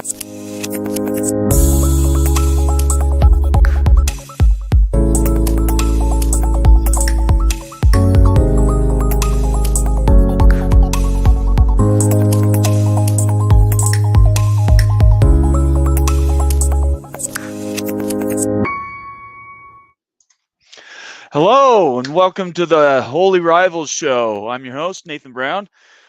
Hello and welcome to the Holy Rivals Show. I'm your host, Nathan Brown,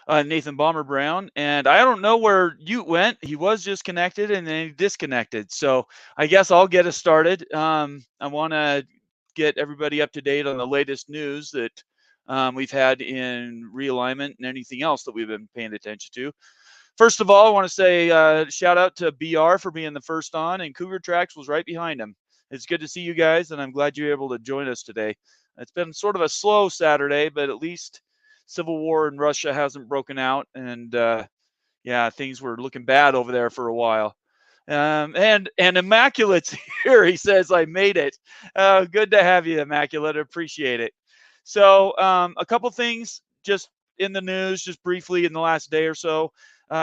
Nathan Bomber Brown, and I don't know where Ute went. He was just connected and then he disconnected. So I guess I'll get us started. I want to get everybody up to date on the latest news that we've had in realignment and anything else that we've been paying attention to. First of all, I want to say shout out to BR for being the first on, and Cougar Tracks was right behind him. It's good to see you guys, and I'm glad you're able to join us today. It's been sort of a slow Saturday, but at least civil war in Russia hasn't broken out, and yeah, things were looking bad over there for a while. And Immaculate's here. He says, I made it. Good to have you, Immaculate. Appreciate it. So a couple things just in the news, just briefly in the last day or so.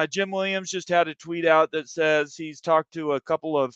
Jim Williams just had a tweet out that says he's talked to a couple of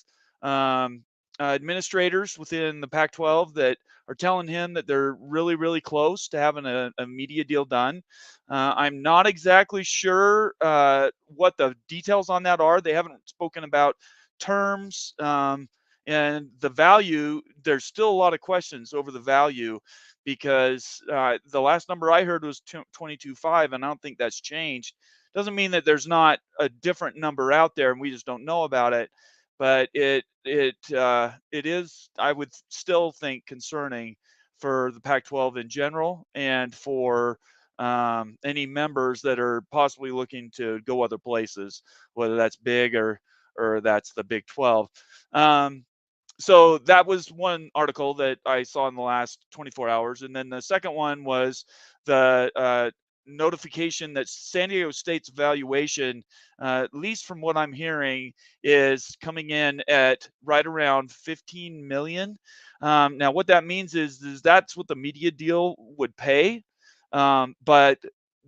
administrators within the Pac-12 that are telling him that they're really, really close to having a media deal done. I'm not exactly sure what the details on that are. They haven't spoken about terms and the value. There's still a lot of questions over the value because the last number I heard was 22.5, and I don't think that's changed. Doesn't mean that there's not a different number out there and we just don't know about it, but it is, I would still think, concerning for the Pac-12 in general and for any members that are possibly looking to go other places, whether that's big or that's the Big 12. So that was one article that I saw in the last 24 hours. And then the second one was the notification that San Diego State's valuation, at least from what I'm hearing, is coming in at right around 15 million. Now, what that means is that's what the media deal would pay, but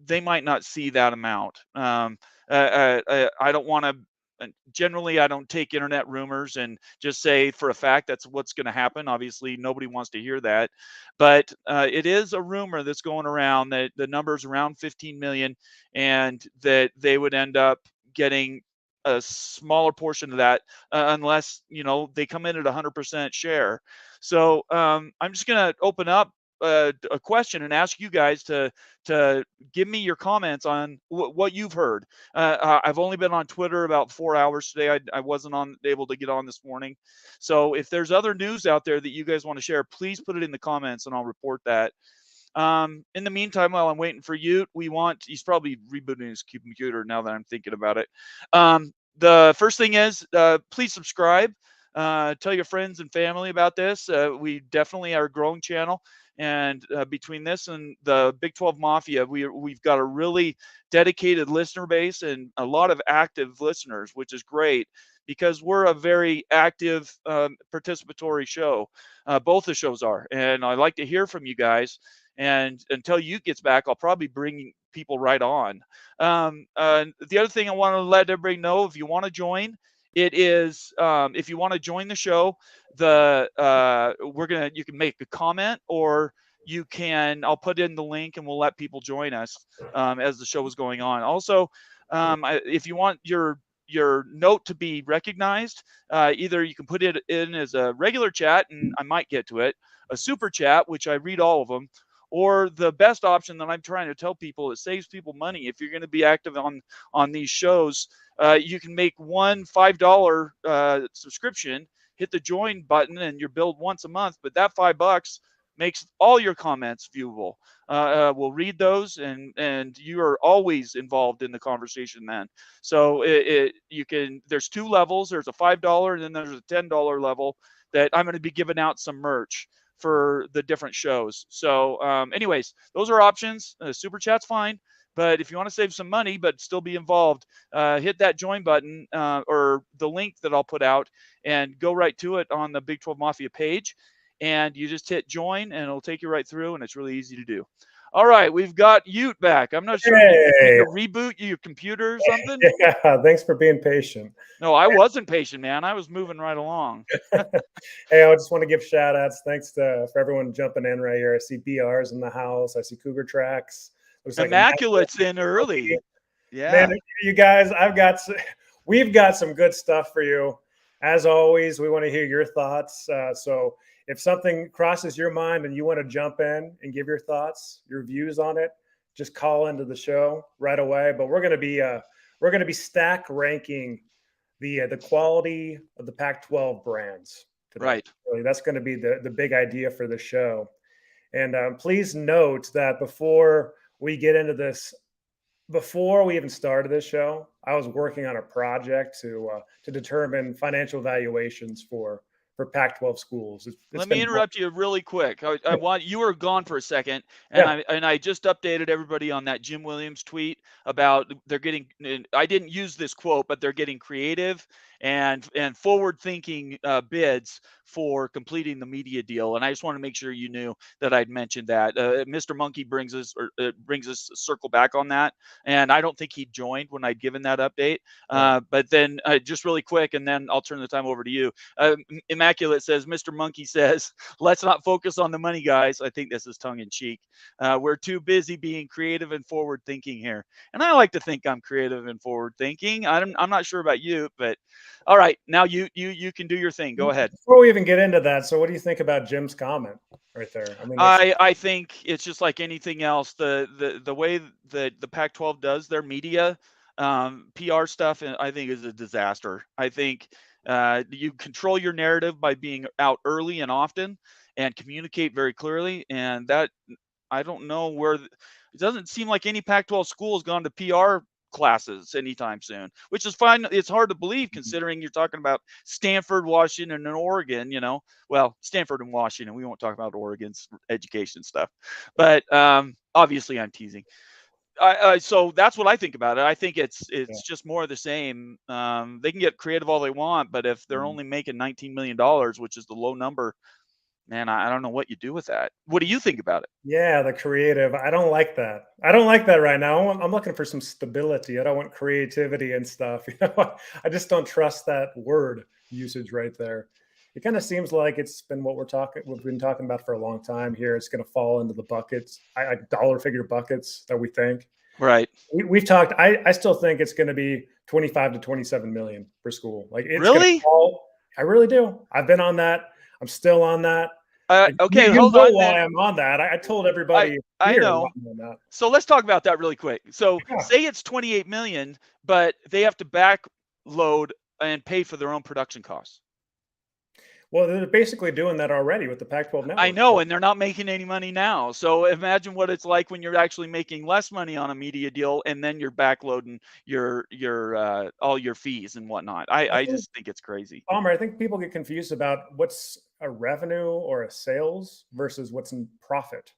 they might not see that amount. I don't want to. Generally, I don't take internet rumors and just say for a fact that's what's going to happen. Obviously, nobody wants to hear that, but it is a rumor that's going around that the number's around 15 million, and that they would end up getting a smaller portion of that unless they come in at 100% share. So I'm just going to open up a question and ask you guys to give me your comments on what you've heard. I've only been on Twitter about 4 hours today. I wasn't able to get on this morning. So if there's other news out there that you guys want to share, please put it in the comments and I'll report that. In the meantime, while I'm waiting for you, he's probably rebooting his computer now that I'm thinking about it. The first thing is, please subscribe. Tell your friends and family about this. We definitely are a growing channel. And between this and the Big 12 Mafia, we've got a really dedicated listener base and a lot of active listeners, which is great because we're a very active participatory show. Both the shows are. And I like to hear from you guys. And until you gets back, I'll probably bring people right on. The other thing I want to let everybody know, if you want to join, it is if you want to join the show, you can make a comment, or I'll put in the link and we'll let people join us as the show is going on. Also, if you want your note to be recognized, either you can put it in as a regular chat and I might get to it, a super chat, which I read all of them, or the best option that I'm trying to tell people, it saves people money. If you're going to be active on these shows, you can make one $5 subscription, hit the join button, and you're billed once a month. But that $5 makes all your comments viewable. We'll read those, and you are always involved in the conversation then. So there's two levels. There's a $5 and then there's a $10 level that I'm going to be giving out some merch for the different shows. So anyways, those are options. Super chat's fine. But if you want to save some money but still be involved, hit that join button or the link that I'll put out and go right to it on the Big 12 Mafia page. And you just hit join and it'll take you right through, and it's really easy to do. All right, we've got Ute back. I'm not sure. Did you need Hey, to reboot your computer or something? yeah, thanks for being patient. No, I wasn't patient, man. I was moving right along. Hey, I just want to give shout outs. Thanks for everyone jumping in right here. I see BR's in the house. I see Cougar Tracks. Looks like Immaculate. Immaculate's in early. Man, Yeah. you guys, we've got some good stuff for you. As always, we want to hear your thoughts. So if something crosses your mind and you want to jump in and give your thoughts, your views on it, just call into the show right away. But we're going to be stack ranking the quality of the Pac-12 brands today. Right. Really, that's going to be the big idea for the show. And please note that before we get into this, before we even started this show, I was working on a project to determine financial valuations for Pac-12 schools. It's Let me been interrupt you really quick. I want you were gone for a second, and yeah, I just updated everybody on that Jim Williams tweet about they're getting. I didn't use this quote, but they're getting creative and forward thinking bids for completing the media deal. And I just want to make sure you knew that I'd mentioned that. Mr. Monkey brings us circle back on that, and I don't think he joined when I'd given that update. But then just really quick, and then I'll turn the time over to you. Immaculate says, Mr. Monkey says, let's not focus on the money, guys. I think this is tongue in cheek. We're too busy being creative and forward thinking here. And I like to think I'm creative and forward thinking. I'm not sure about you, but all right. Now you can do your thing. Go ahead. before we even get into that, so what do you think about Jim's comment right there? I mean, I think it's just like anything else. The way that the Pac-12 does their media PR stuff, I think is a disaster. I think you control your narrative by being out early and often, and communicate very clearly. And that I don't know where it doesn't seem like any Pac-12 school has gone to PR classes anytime soon, which is fine. It's hard to believe considering you're talking about Stanford, Washington, and Oregon. Well, Stanford and Washington. We won't talk about Oregon's education stuff, but obviously I'm teasing. So that's what I think about it. I think it's yeah. just more of the same. They can get creative all they want, but if they're only making $19 million, which is the low number, man, I don't know what you do with that. What do you think about it? Yeah, the creative. I don't like that. I don't like that right now. I'm looking for some stability. I don't want creativity and stuff. I just don't trust that word usage right there. It kind of seems like it's been what we've been talking about for a long time here. It's going to fall into the buckets, dollar figure buckets that we think. Right. We've talked. I still think it's going to be 25 to 27 million per school. Like it's going to Really? fall. I really do. I've been on that. I'm still on that. Okay, You hold know on why then. I'm on that. I told I everybody I here why know. I'm on that. So let's talk about that really quick. So Yeah. say it's 28 million, but they have to backload and pay for their own production costs. Well, they're basically doing that already with the Pac-12 I network. know, and they're not making any money now. So imagine what it's like when you're actually making less money on a media deal, and then you're backloading your all your fees and whatnot. I I think, just think it's crazy. Palmer, I think people get confused about what's a revenue or a sales versus what's in profit.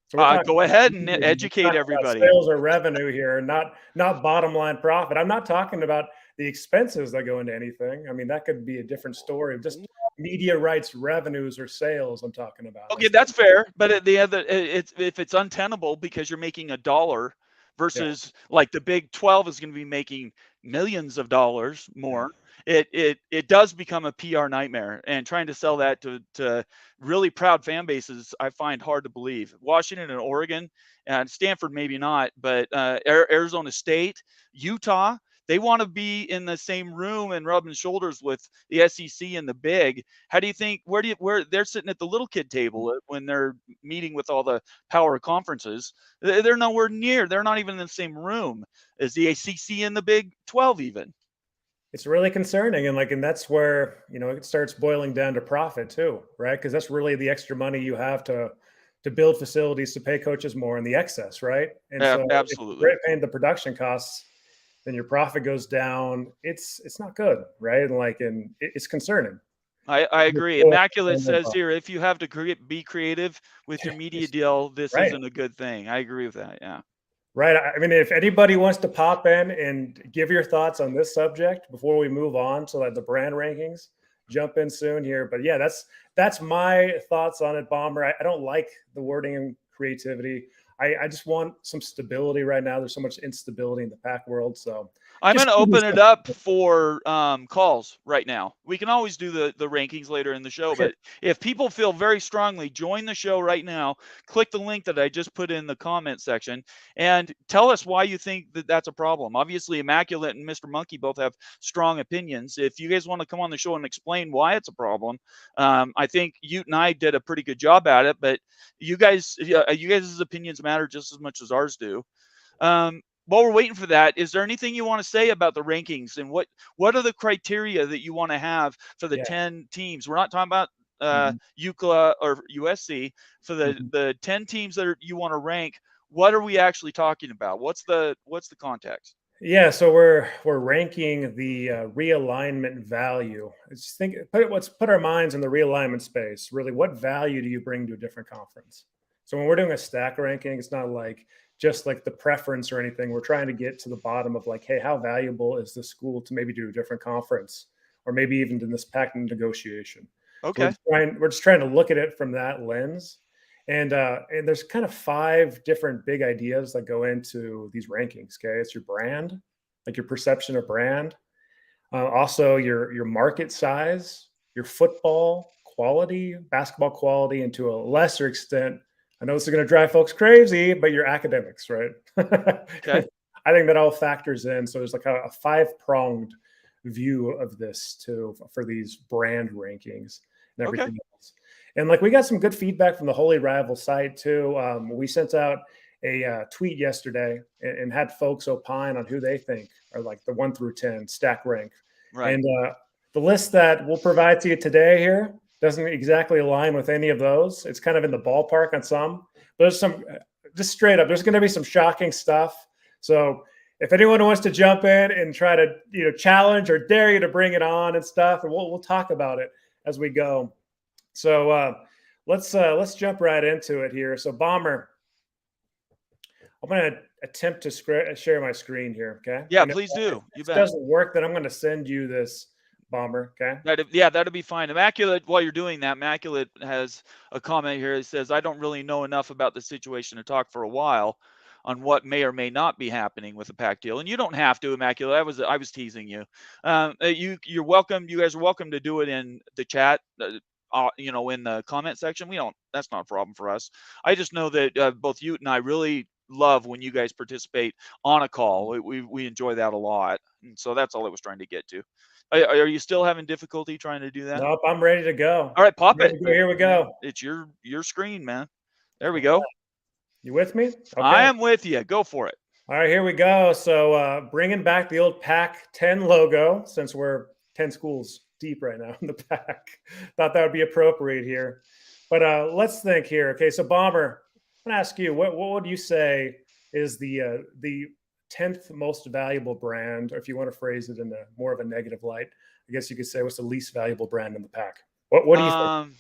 So we're talking Go about ahead and we're educate talking about everybody. sales or revenue here, not bottom line profit. I'm not talking about the expenses that go into anything. I mean, that could be a different story. Just media rights revenues or sales. I'm talking about. Okay, that's fair. But at the other, it's if it's untenable because you're making a dollar Yeah, versus like the Big 12 is going to be making millions of dollars yeah. more. It does become a PR nightmare, and trying to sell that to really proud fan bases, I find hard to believe. Washington and Oregon and Stanford maybe not, but Arizona State, Utah, they want to be in the same room and rubbing shoulders with the SEC and the Big. How do you think? Where they're sitting at the little kid table when they're meeting with all the power conferences? They're nowhere near. They're not even in the same room as the ACC and the Big 12 even. It's really concerning, and that's where it starts boiling down to profit too, right? Because that's really the extra money you have to build facilities, to pay coaches more, and the excess, right? And so if Absolutely. you're paying the production costs, then your profit goes down. It's not good, right? And it's concerning. I agree. Before- Immaculate says here, if you have to be creative with your media deal, this Right. isn't a good thing. I agree with that. Yeah. Right. I mean, if anybody wants to pop in and give your thoughts on this subject before we move on to like the brand rankings, jump in soon here. But yeah, that's my thoughts on it, Bomber. I don't like the wording and creativity. I just want some stability right now. There's so much instability in the Pac world. So I'm just going to open it up for calls right now. We can always do the rankings later in the show, but if people feel very strongly, join the show right now. Click the link that I just put in the comment section and tell us why you think that that's a problem. Obviously, Immaculate and Mr. Monkey both have strong opinions. If you guys want to come on the show and explain why it's a problem, I think Ute and I did a pretty good job at it, but you guys' opinions matter just as much as ours do. While we're waiting for that, is there anything you want to say about the rankings and what are the criteria that you want to have for the 10 teams? We're not talking about UCLA or USC. For the 10 teams that you want to rank, what are we actually talking about? What's the context? Yeah, so we're ranking the realignment value. Let's put our minds in the realignment space. Really, what value do you bring to a different conference? So when we're doing a stack ranking, it's not like just like the preference or anything. We're trying to get to the bottom of like, hey, how valuable is the school to maybe do a different conference, or maybe even in this Pac negotiation? Okay. So we're just trying to look at it from that lens. And there's kind of 5 different big ideas that go into these rankings. Okay, it's your brand, like your perception of brand, also your market size, your football quality, basketball quality, and to a lesser extent, I know this is going to drive folks crazy, but your academics, right? Okay. I think that all factors in. So there's like a 5-pronged view of this too for these brand rankings and everything else. And like we got some good feedback from the Holy Rival site too. We sent out a tweet yesterday and had folks opine on who they think are like the 1 through 10 stack rank. Right. And the list that we'll provide to you today here doesn't exactly align with any of those. It's kind of in the ballpark on some. But there's some, just straight up, there's going to be some shocking stuff. So if anyone wants to jump in and try to challenge or dare you to bring it on and stuff, and we'll talk about it as we go. So let's jump right into it here. So Bomber, I'm going to attempt to share my screen here. Okay. Yeah, please do. If it doesn't work, then I'm going to send you this, Bomber. Okay. That'd be fine. Immaculate, while you're doing that, Immaculate has a comment here. It says, I don't really know enough about the situation to talk for a while on what may or may not be happening with the Pac deal. And you don't have to, Immaculate. I was teasing you. You're welcome. You guys are welcome to do it in the chat. In the comment section. That's not a problem for us. I just know that both Ute and I really love when you guys participate on a call. We enjoy that a lot. And so that's all I was trying to get to. Are you still having difficulty trying to do that? Nope, I'm ready to go. All right, pop it. Here we go. It's your screen, man. There we go. You with me? Okay. I am with you. Go for it. All right, here we go. So bringing back the old Pac-10 logo, since we're 10 schools deep right now in the Pac. Thought that would be appropriate here. But let's think here. Okay, so Bomber, I'm going to ask you, what would you say is the 10th most valuable brand, or if you want to phrase it in more of a negative light, I guess you could say what's the least valuable brand in the Pac? What do you think?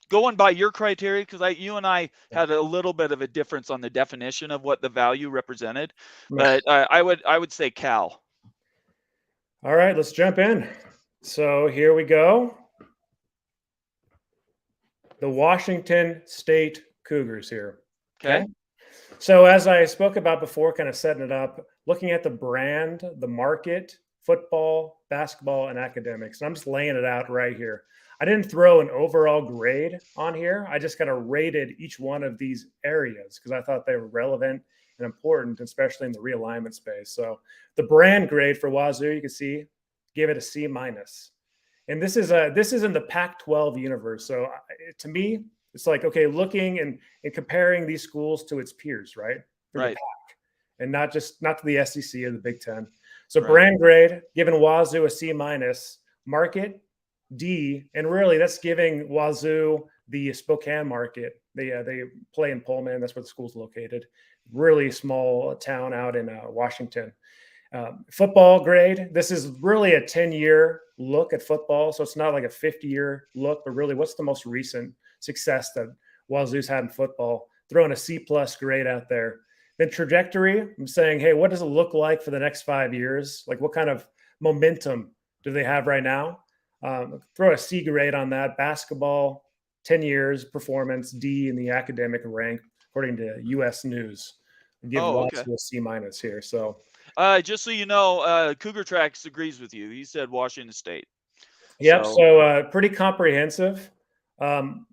Going by your criteria, because you and I had a little bit of a difference on the definition of what the value represented, but I would say Cal. All right, let's jump in. So here we go. The Washington State Cougars here. Okay. So as I spoke about before, kind of setting it up, looking at the brand, the market, football, basketball, and academics. And I'm just laying it out right here. I didn't throw an overall grade on here. I just kind of rated each one of these areas because I thought they were relevant and important, especially in the realignment space. So the brand grade for Wazoo, you can see, give it a C-. And this is in the Pac-12 universe. So to me, it's like, okay, looking and comparing these schools to its peers, right? Right. And not to the SEC or the Big Ten. So brand grade, giving Wazoo a C-, market D, and really that's giving Wazoo the Spokane market. They play in Pullman. That's where the school's located. Really small town out in Washington. Football grade. This is really a 10-year look at football. So it's not like a 50-year look, but really what's the most recent success that Wazoo's had in football? Throwing a C+ grade out there. Then trajectory, I'm saying, hey, what does it look like for the next 5 years? Like what kind of momentum do they have right now? Throw a C grade on that. Basketball, 10 years, performance, D in the academic rank. according to U.S. News. I give Oh, okay. Watson a C minus here. So, Just so you know, Cougar Tracks agrees with you. He said Washington State. yep. So So pretty comprehensive. Um,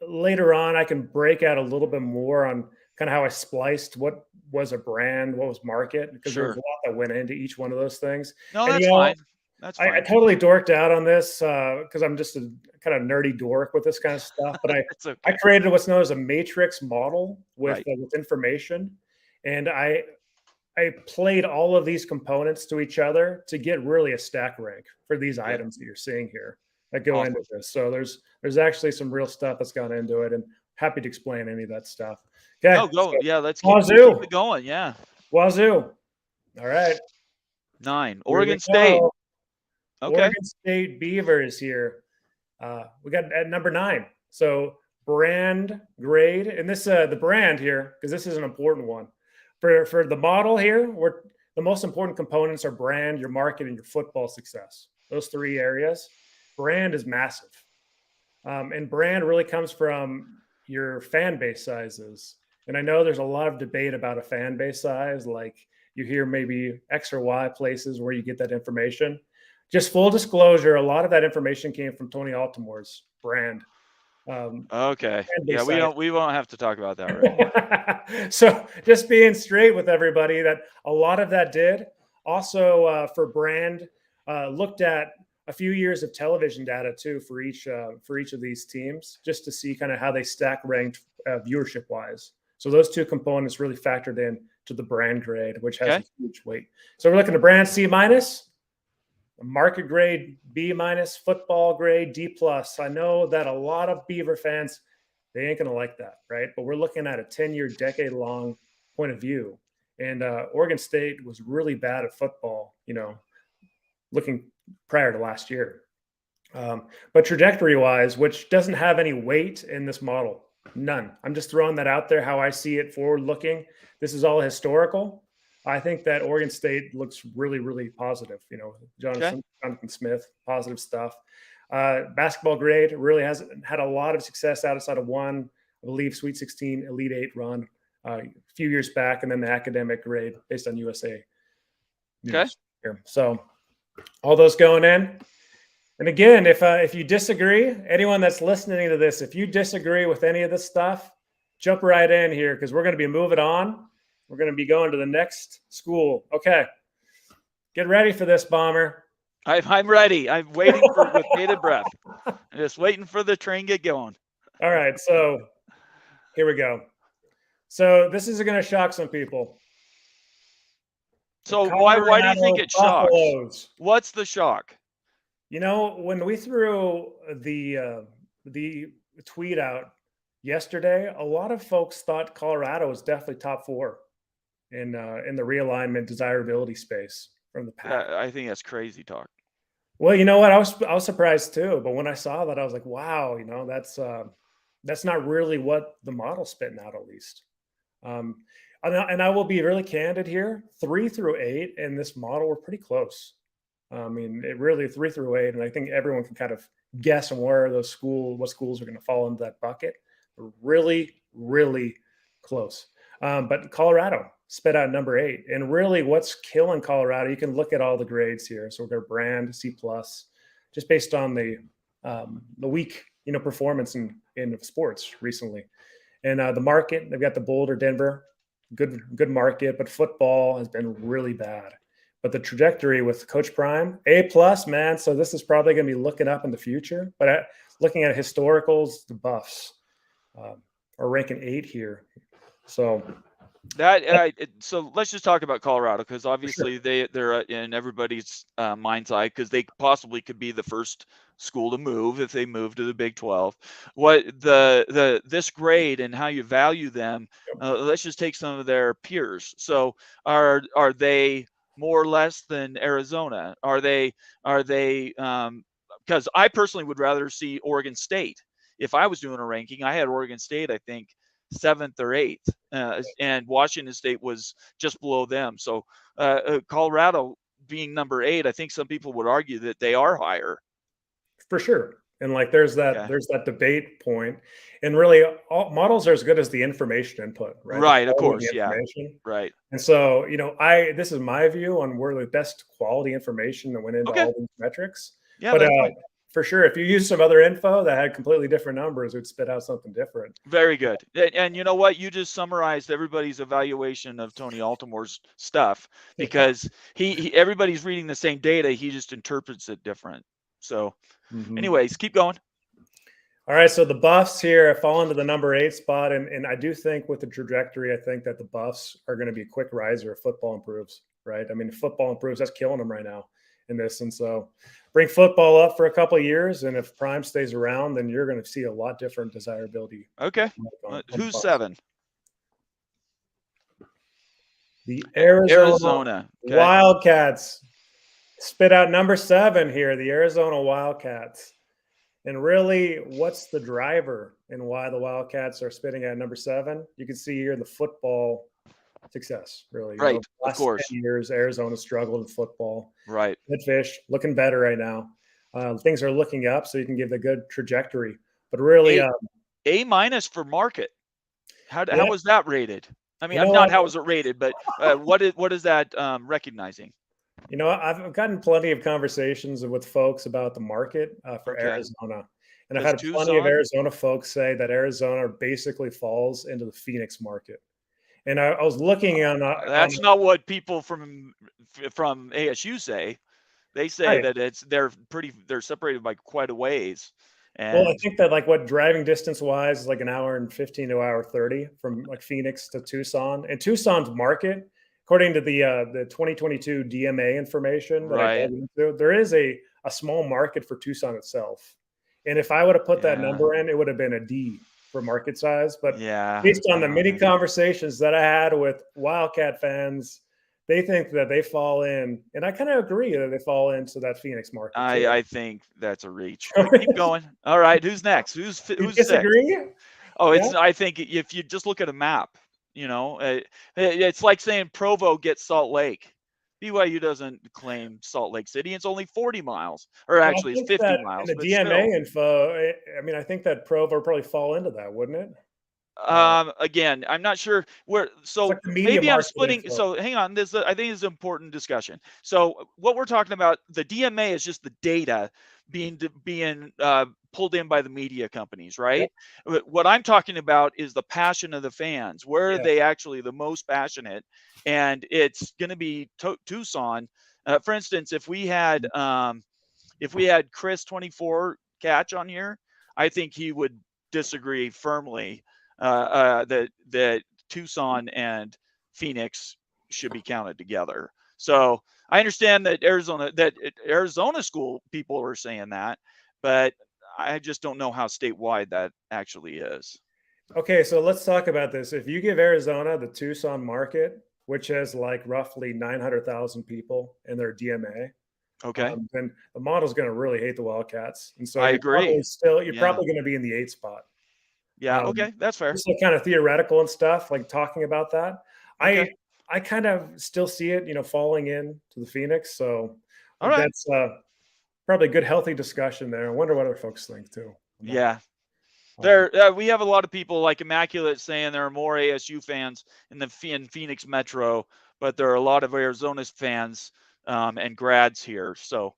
Later on, I can break out a little bit more on kind of how I spliced what was a brand, what was market, because there was a sure. lot that went into each one of those things. No, And that's fine. That's I fine. totally dorked out on this because I'm just a kind of nerdy dork with this kind of stuff. But It's I okay. created what's known as a matrix model Right. with information, and I played all of these components to each other to get really a stack rank for these Okay. items that you're seeing here that go into Awesome. this. So there's actually some real stuff that's gone into it, and happy to explain any of that stuff. Okay, No, go. so Yeah, let's keep Wazoo, it going. Yeah. Wazoo. All right, 9. here we Oregon State. go. Okay. Oregon State Beavers here. We got at number 9. So brand grade, and this the brand here because this is an important one for the model here. Where the most important components are brand, your market, and your football success. Those 3 areas. Brand is massive, and brand really comes from your fan base sizes. And I know there's a lot of debate about a fan base size, like you hear maybe X or Y places where you get that information. Just full disclosure, a lot of that information came from Tony Altomore's brand. Okay. Fan Yeah, base size. we won't have to talk about that right now. So just being straight with everybody that a lot of that did. Also for brand, looked at a few years of television data too for each of these teams, just to see kind of how they stack ranked viewership wise. So those 2 components really factored in to the brand grade, which has a Okay. huge weight. So we're looking at brand C minus, market grade B minus, football grade D plus. I know that a lot of Beaver fans, they ain't gonna like that, right? But we're looking at a 10-year, decade-long point of view. And Oregon State was really bad at football, looking prior to last year. But trajectory-wise, which doesn't have any weight in this model, none. I'm just throwing that out there how I see it forward-looking. This is all historical. I think that Oregon State looks really, really positive. Okay. Jonathan Smith, positive stuff. Basketball grade really has had a lot of success outside of one, I believe, Sweet 16, Elite 8 run a few years back, and then the academic grade based on USA Okay. News here. So all those going in. And again, if you disagree, anyone that's listening to this, if you disagree with any of this stuff, jump right in here because we're going to be moving on. We're going to be going to the next school. Okay. Get ready for this, Bomber. I'm ready. I'm waiting with bated breath. I'm just waiting for the train to get going. All right. So here we go. So this is going to shock some people. So why do you think it shocks? Buffaloes. What's the shock? When we threw the tweet out yesterday, a lot of folks thought Colorado was definitely top 4 in the realignment desirability space from the Pac. I think that's crazy talk. Well, you know what? I was surprised too. But when I saw that, I was like, wow, that's not really what the model's spitting out, at least. And I will be really candid here. 3 through 8 in this model were pretty close. I mean, it really 3 through 8, and I think everyone can kind of guess on what schools are going to fall into that bucket. Really, really close. But Colorado spit out number 8, and really, what's killing Colorado? You can look at all the grades here. So we're going to brand C plus, just based on the weak performance in sports recently, and the market. They've got the Boulder, Denver, good market, but football has been really bad. But the trajectory with Coach Prime, A plus, man. So this is probably going to be looking up in the future. But looking at historicals, the Buffs are ranking 8 here. So so let's just talk about Colorado because obviously they're in everybody's mind's eye because they possibly could be the first school to move if they move to the Big 12. What this grade and how you value them? Let's just take some of their peers. So are they more or less than Arizona? Are they because I personally would rather see Oregon State. If I was doing a ranking, I had Oregon State, I think, 7th or 8th, and Washington State was just below them. So Colorado being number 8, I think some people would argue that they are higher. For sure. And like there's Okay. that debate point, and really all models are as good as the information input, right? The Right, of quality of the course, yeah. information. Right. And so, I this is my view on where the best quality information that went into Okay. all these metrics. Yeah, But that's fine. for sure, if you use some other info that had completely different numbers, it would spit out something different. Very good. And you know what? You just summarized everybody's evaluation of Tony Altimore's stuff Yeah. because he everybody's reading the same data, he just interprets it different. So, Mhm. anyways, keep going. All right, so the Buffs here have fallen to the number 8 spot, and I do think with the trajectory, I think that the Buffs are going to be a quick riser if football improves, right? I mean, if football improves, that's killing them right now in this, and so bring football up for a couple of years, and if Prime stays around, then you're going to see a lot different desirability Okay. on the Who's Buffs. 7? The Arizona Arizona. Okay. Wildcats spit out number 7 here. The Arizona Wildcats. And really, what's the driver and why the Wildcats are spitting at number 7? You can see here the football success, really. Right. Of Last course. 10 years, Arizona struggled in football. Right. Good fish, looking better right now. Things are looking up, so you can give a good trajectory. But really, A minus for market. How yeah, was that rated? I mean, you know not what? how was it rated, but what is that recognizing? I've gotten plenty of conversations with folks about the market for Okay. Arizona. And I've Because had plenty of Tucson, Arizona folks say that Arizona basically falls into the Phoenix market. And I was looking on that's not what people from ASU say. They say right. that they're separated by quite a ways. Well, I And think that like what driving distance wise is like an hour and 15 to an hour 30 from like Phoenix to Tucson. And Tucson's market, according to the 2022 DMA information that I right. dug into, there is a small market for Tucson itself. And if I would have put that Yeah. number in, it would have been a D for market size. But Yeah. based on the many conversations that I had with Wildcat fans, they think that they fall in, and I kind of agree that they fall into that Phoenix market too. I think that's a reach. But keep going. All right, who's next? You Who's 6? disagree? Oh, Yeah. I think if you just look at a map, it's like saying Provo gets Salt Lake. BYU doesn't claim Salt Lake City. It's only 40 miles, or Well, I actually it's think 50 that in miles, the but DMA still. info, I mean, I think that Provo would probably fall into that, wouldn't it? Again, I'm not sure where. It's So like the media maybe I'm market splitting. info. So hang on. I think this is an important discussion. So what we're talking about, the DMA is just the data being pulled in by the media companies, Yep. right? What I'm talking about is the passion of the fans. Where are Yeah. they actually the most passionate? And it's going to be Tucson. For instance, if we had Chris 24 catch on here, I think he would disagree firmly that Tucson and Phoenix should be counted together. So I understand that Arizona school people are saying that, but I just don't know how statewide that actually is. Okay, so let's talk about this. If you give Arizona the Tucson market, which has like roughly 900,000 people in their DMA, Okay, then the model's going to really hate the Wildcats, and so I agree. you're Yeah, probably going to be in the 8 spot. yeah. Um, Okay, that's fair. just like kind of theoretical and stuff, like talking about that. Okay, I kind of still see it, falling in to the Phoenix. So all right. that's probably a good, healthy discussion there. I wonder what other folks think too. On that. Yeah, Um, we have a lot of people like Immaculate saying there are more ASU fans in Phoenix Metro, but there are a lot of Arizona fans and grads here. So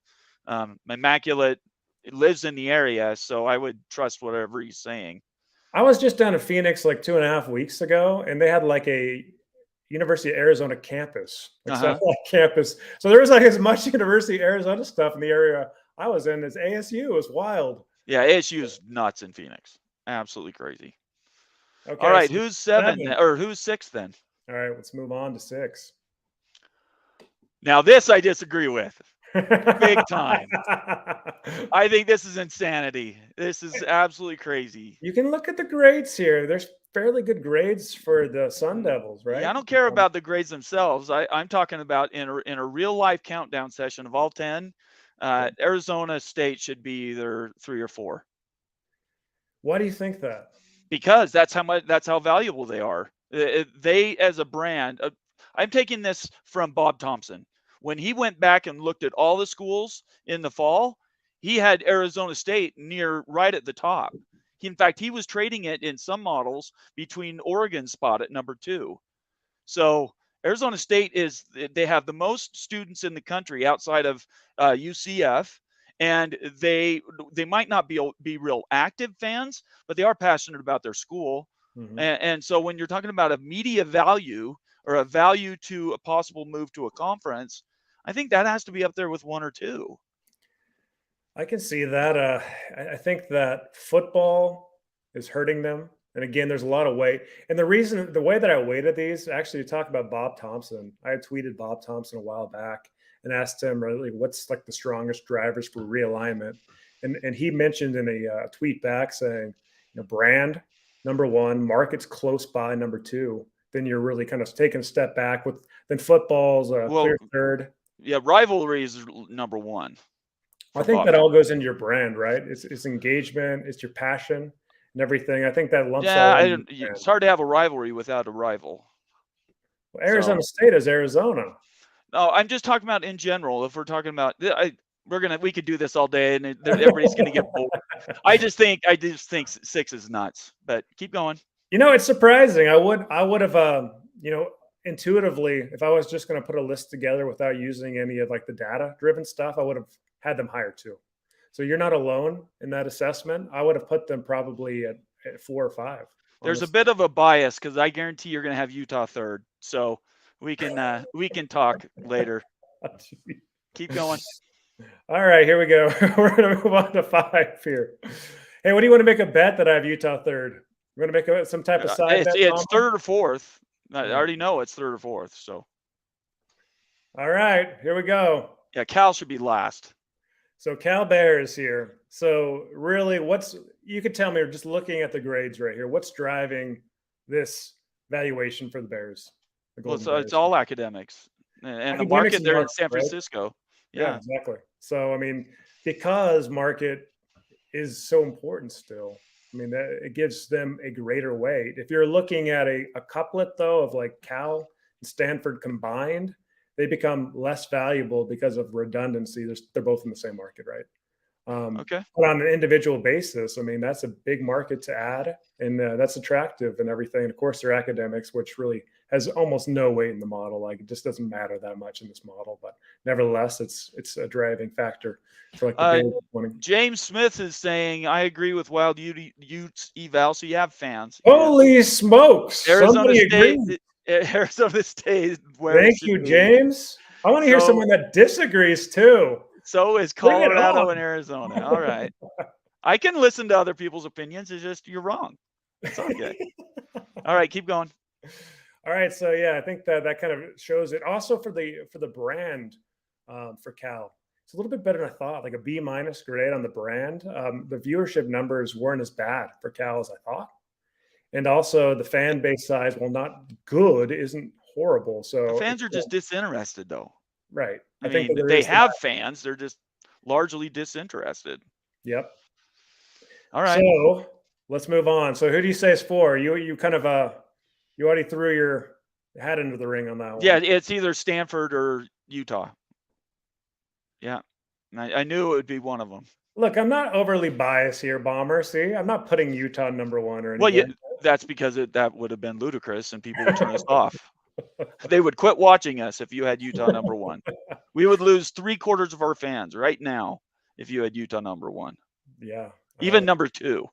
Immaculate lives in the area, so I would trust whatever he's saying. I was just down in Phoenix like 2.5 weeks ago, and they had like a University of Arizona campus, like Uh-huh. satellite campus. So there was like as much University of Arizona stuff in the area I was in as ASU. It was wild. Yeah, ASU is nuts in Phoenix. Absolutely crazy. All Okay, right, so who's 7 7. or who's 6 then? All right, let's move on to 6. Now this I disagree with. Big time. I think this is insanity. This is absolutely crazy. You can look at the grades here. There's fairly good grades for the Sun Devils, Yeah, right? I don't care about the grades themselves. I'm talking about in a real life countdown session of all 10, Arizona State should be either 3 or 4 Why do you think that? because that's how valuable they are. They as a brand. I'm taking this from Bob Thompson when he went back and looked at all the schools in the fall. he had Arizona State near right at the top. In fact, he was trading it in some models between Oregon's spot at number 2. So Arizona State they have the most students in the country outside of UCF, and they might not be real active fans, but they are passionate about their school. Mm-hmm. And so when you're talking about a media value or a value to a possible move to a conference, I think that has to be up there with 1 or 2. I can see that. I think that football is hurting them. And again, there's a lot of weight. And the way that I weighted these, actually, to talk about Bob Thompson, I had tweeted Bob Thompson a while back and asked him, really, what's like the strongest drivers for realignment? And he mentioned in a tweet back saying, brand, number 1, markets close by, number 2. Then you're really kind of taking a step back then football's clear third. Yeah, rivalry is number 1. I think that all goes into your brand, right? It's engagement, it's your passion and everything. I think that lumps all in. It's hard to have a rivalry without a rival. Well, Arizona State is Arizona. No, I'm just talking about in general. If we're talking about, we could do this all day, and everybody's going to get bored. I just think 6 is nuts. But keep going. It's surprising. I would have, intuitively, if I was just going to put a list together without using any of like the data-driven stuff, I would have had them higher too. So you're not alone in that assessment. I would have put them probably at 4 or 5. Honestly. There's a bit of a bias because I guarantee you're going to have Utah 3rd. So we can talk later. Keep going. All right, here we go. We're going to move on to 5 here. Hey, what do you want to make a bet that I have Utah 3rd? We're going to make some type of side bet. It's 3rd or 4th. I already know it's 3rd or 4th. So. All right, here we go. Yeah, Cal should be last. So Cal Bears here. So really, you could tell me, just looking at the grades right here, what's driving this valuation for the Bears? It's all academics, and the market there in San Francisco. Right? Yeah, exactly. So I mean, because market is so important still. I mean, it gives them a greater weight. If you're looking at a couplet though of like Cal and Stanford combined, they become less valuable because of redundancy. They're both in the same market, right? Okay. But on an individual basis, I mean, that's a big market to add, and that's attractive and everything. And of course, they're academics, which really has almost no weight in the model. Like, it just doesn't matter that much in this model. But nevertheless, it's a driving factor for like the James Smith is saying, I agree with Wild Utes eval. So you have fans. Holy smokes! Arizona State. Thank you, James. I want to hear someone that disagrees too. So is Colorado and Arizona. All right. I can listen to other people's opinions. It's just you're wrong. It's okay. All right, keep going. All right. So yeah, I think that kind of shows it. Also for the brand for Cal, it's a little bit better than I thought. Like a B- grade on the brand. The viewership numbers weren't as bad for Cal as I thought. And also the fan base size, while not good, isn't horrible. So the fans are just disinterested though. Right. I mean, they have fans. They're just largely disinterested. Yep. All right. So let's move on. So who do you say is 4? You kind of you already threw your hat into the ring on that one. Yeah, it's either Stanford or Utah. Yeah. I knew it would be one of them. Look, I'm not overly biased here, Bomber. See, I'm not putting Utah number 1 or anything. Well, that's because that would have been ludicrous and people would turn us off. They would quit watching us if you had Utah number 1. We would lose 3/4 of our fans right now if you had Utah number 1. Yeah. Even number 2.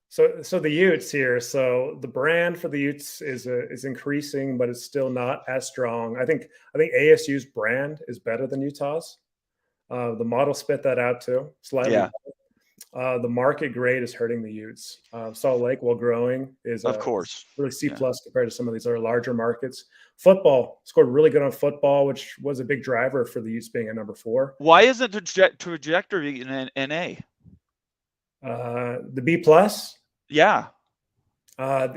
So the Utes here. So the brand for the Utes is increasing, but it's still not as strong. I think ASU's brand is better than Utah's. The model spit that out too, slightly. Yeah. The market grade is hurting the Utes. Salt Lake, while growing, is of course really C+ compared to some of these other larger markets. Football scored really good on football, which was a big driver for the Utes being a number 4. Why isn't the trajectory in an A? The B+. Yeah. I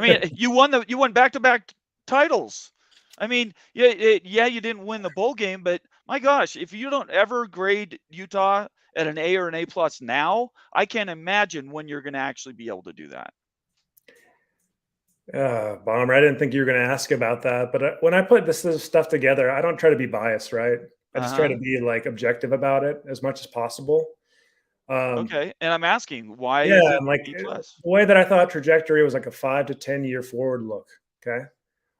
mean, you won back-to-back titles. I mean, you didn't win the bowl game, but my gosh, if you don't ever grade Utah at an A or an A+ now, I can't imagine when you're going to actually be able to do that. Bomber, I didn't think you were going to ask about that, but when I put this stuff together, I don't try to be biased, right? I just try to be like objective about it as much as possible. Okay. And I'm asking, why Yeah, is it and like B plus? the way that I thought trajectory was like a 5 to 10 year forward look. Okay.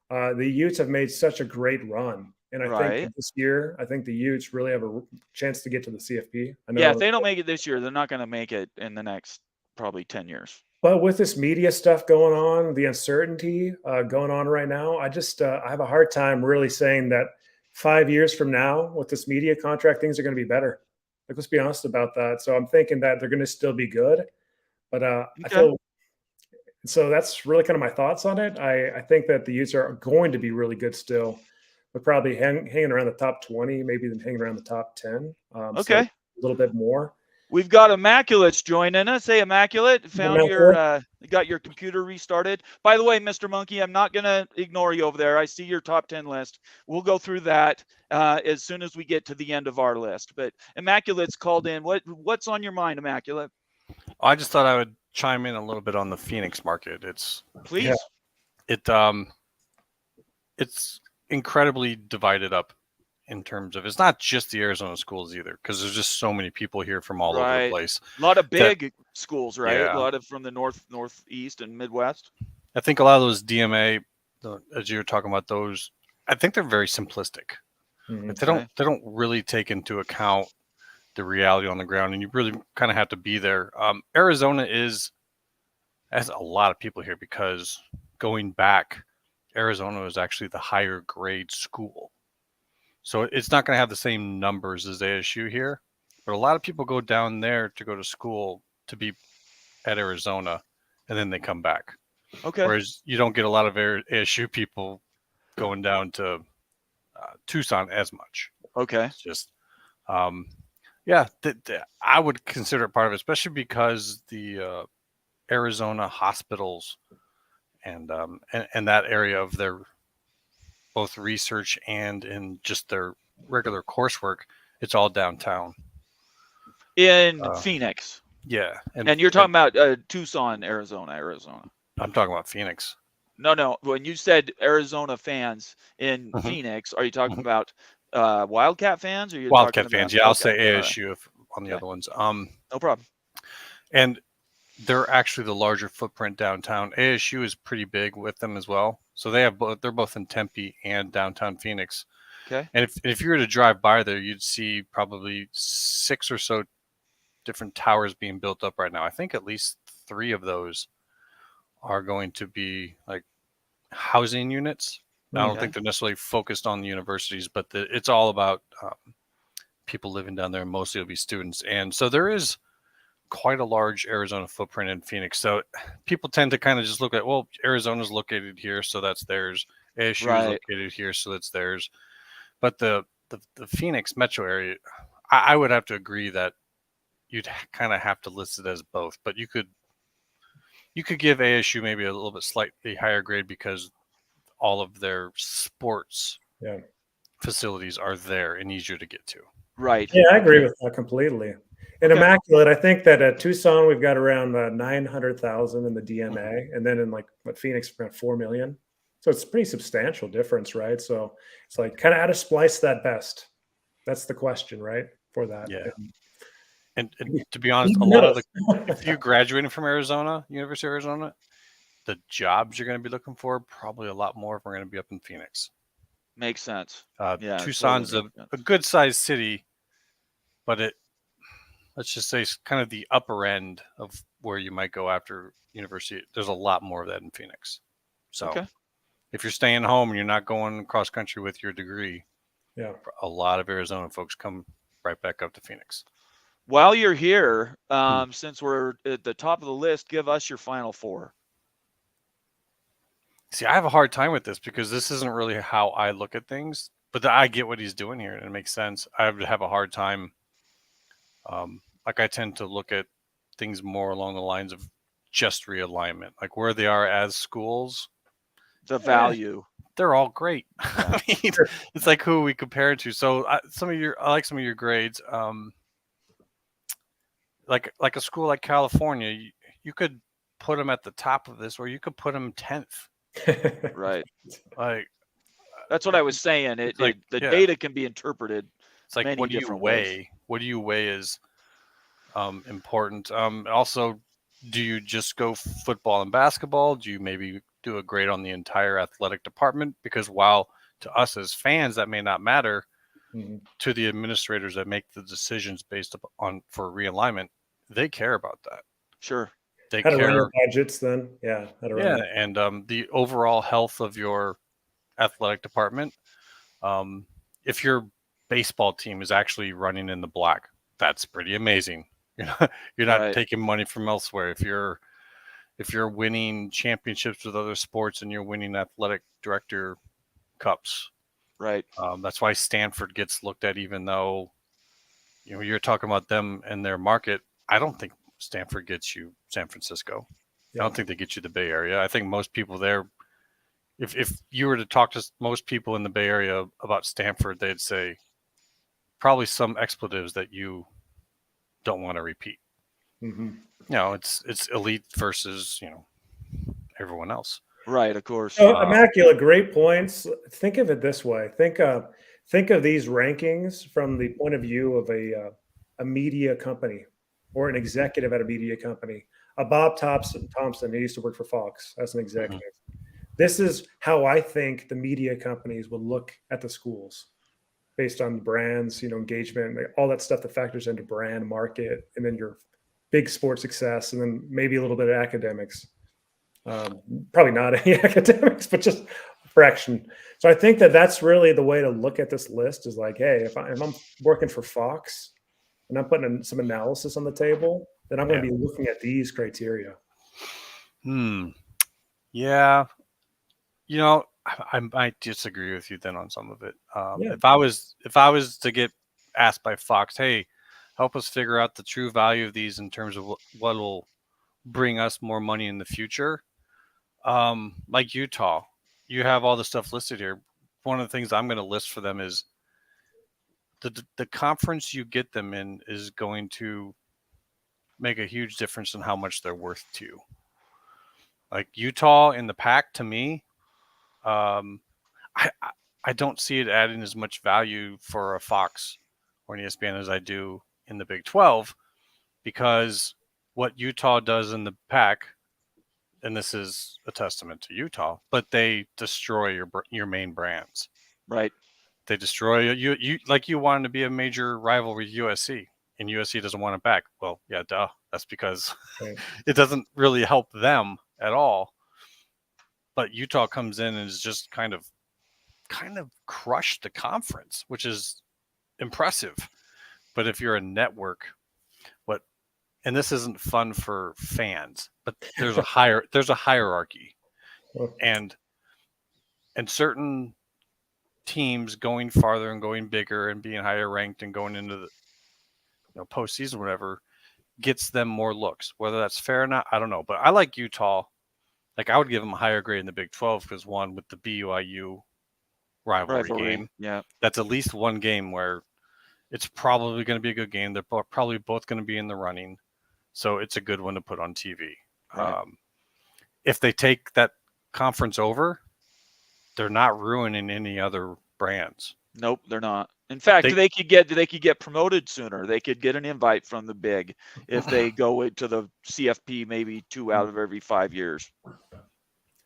The Utes have made such a great run. And I think Right. that this year, I think the Utes really have a chance to get to the CFP. I Yeah. If know, they don't make it this year, they're not going to make it in the next probably 10 years. but with this media stuff going on, the uncertainty going on right now, I have a hard time really saying that 5 years from now, with this media contract, things are going to be better. Like, let's be honest about that. So I'm thinking that they're going to still be good, but I Okay. feel so that's really kind of my thoughts on it. I think that the Utes are going to be really good still, but probably hanging around the top 20, maybe then hanging around the top 10. So Okay. a little bit more. We've got Immaculates joining us. Hey, Immaculate, found your got your computer restarted. By the way, Mr. Monkey, I'm not gonna ignore you over there. I see your top 10 list. We'll go through that as soon as we get to the end of our list. But Immaculate's called in. What's on your mind, Immaculate? I just thought I would chime in a little bit on the Phoenix market. Please. It's incredibly divided up in terms of, it's not just the Arizona schools either, because there's just so many people here from all over the place. A lot of that- big schools, right? Yeah. A lot of from the northeast and Midwest. I think a lot of those DMA, as you were talking about those, I think they're very simplistic. Mhm. They don't really take into account the reality on the ground, and you really kind of have to be there. Arizona has a lot of people here because going back, Arizona is actually the higher grade school. So it's not going to have the same numbers as ASU here, but a lot of people go down there to go to school to be at Arizona, and then they come back. Okay. Whereas you don't get a lot of ASU people going down to Tucson as much. Okay. It's just, I would consider it part of it, especially because the Arizona hospitals and that area of their both research and in just their regular coursework, it's all downtown in Phoenix. Yeah, and you're talking about Tucson, Arizona. I'm talking about Phoenix. No. When you said Arizona fans in Phoenix, are you talking about Wildcat fans, or Wildcat fans? Yeah, I'll say ASU on the other ones. No problem. And they're actually the larger footprint downtown. ASU is pretty big with them as well. So they're both in Tempe and downtown Phoenix. Okay. And if you were to drive by there, you'd see probably 6 or so different towers being built up right now. I think at least 3 of those are going to be like housing units. I don't think they're necessarily focused on the universities, but it's all about people living down there. Mostly it'll be students. And so there is quite a large Arizona footprint in Phoenix. So people tend to kind of just look at, well, Arizona's located here, so that's theirs. ASU is located here, so that's theirs. But the Phoenix metro area, I would have to agree that you'd kind of have to list it as both. But you could give ASU maybe a little bit slightly higher grade because all of their sports facilities are there and easier to get to. Right. Yeah, I agree with that completely. In Immaculate, I think that at Tucson we've got around 900,000 in the DMA, and then in Phoenix around 4 million. So it's a pretty substantial difference, right? So it's like kind of how to splice that best. That's the question, right? For that. Yeah. And to be honest, a lot of if you graduated from Arizona, University of Arizona, the jobs you're going to be looking for, probably a lot more of them are going to be up in Phoenix. Makes sense. Tucson's a good sized city, but let's just say, kind of the upper end of where you might go after university. There's a lot more of that in Phoenix. So if you're staying home and you're not going cross country with your degree, a lot of Arizona folks come right back up to Phoenix. While you're here, since we're at the top of the list, give us your final 4. See, I have a hard time with this because this isn't really how I look at things, but I get what he's doing here and it makes sense. I would have a hard time. I tend to look at things more along the lines of just realignment, like where they are as schools. The value. They're all great. I mean, it's like who we compare it to. So I like some of your grades. Like a school like California, you could put them at the top of this, or you could put them 10th. Right. Like that's what I was saying. The data can be interpreted It's like, many what do you different ways. weigh? What do you weigh as important? Also, do you just go football and basketball? Do you maybe do a grade on the entire athletic department? Because while to us as fans that may not matter, to the administrators that make the decisions based on for realignment, they care about that. Sure. They How to run care. your budgets then? Yeah. How to run Yeah, it. and the overall health of your athletic department. If your baseball team is actually running in the black, that's pretty amazing. You're not Right. taking money from elsewhere. If you're winning championships with other sports and you're winning athletic director cups, Right. that's why Stanford gets looked at, even though you're talking about them and their market. I don't think Stanford gets you San Francisco. Yeah. I don't think they get you the Bay Area. I think most people there, if you were to talk to most people in the Bay Area about Stanford, they'd say probably some expletives that you don't want to repeat. It's elite versus everyone else. Right. Of course. So, Immaculate, great points. Think of it this way. Think of these rankings from the point of view of a media company or an executive at a media company. Bob Thompson, he used to work for Fox as an executive. This is how I think the media companies will look at the schools based on brands, engagement, all that stuff that factors into brand, market, and then your big sports success, and then maybe a little bit of academics. Probably not any academics, but just a fraction. So I think that that's really the way to look at this list is like, hey, if I'm working for Fox and I'm putting some analysis on the table, then I'm going to be looking at these criteria. Yeah. I might disagree with you then on some of it. Yeah. If I was to get asked by Fox, hey, help us figure out the true value of these in terms of what will bring us more money in the future. Like Utah, you have all the stuff listed here. One of the things I'm going to list for them is the conference you get them in is going to make a huge difference in how much they're worth to you. Like Utah in the Pac, to me, I don't see it adding as much value for a Fox or an ESPN as I do in the Big 12, because what Utah does in the Pac, and this is a testament to Utah, but they destroy your main brands. Right. They destroy you like you wanted to be a major rival with USC, and USC doesn't want it back. Well, yeah, duh. That's because it doesn't really help them at all. But Utah comes in and is just kind of crushed the conference, which is impressive. But if you're a network, and this isn't fun for fans, but there's a hierarchy, and certain teams going farther and going bigger and being higher ranked and going into the postseason, whatever, gets them more looks. Whether that's fair or not, I don't know. But I like Utah. Like I would give them a higher grade in the Big 12 because one, with the BYU rivalry game, that's at least one game where it's probably going to be a good game. They're probably both going to be in the running, so it's a good one to put on TV. Right. If they take that conference over, they're not ruining any other brands. Nope, they're not. In fact, they could get promoted sooner. They could get an invite from the Big if they go into the CFP maybe 2 out of every 5 years.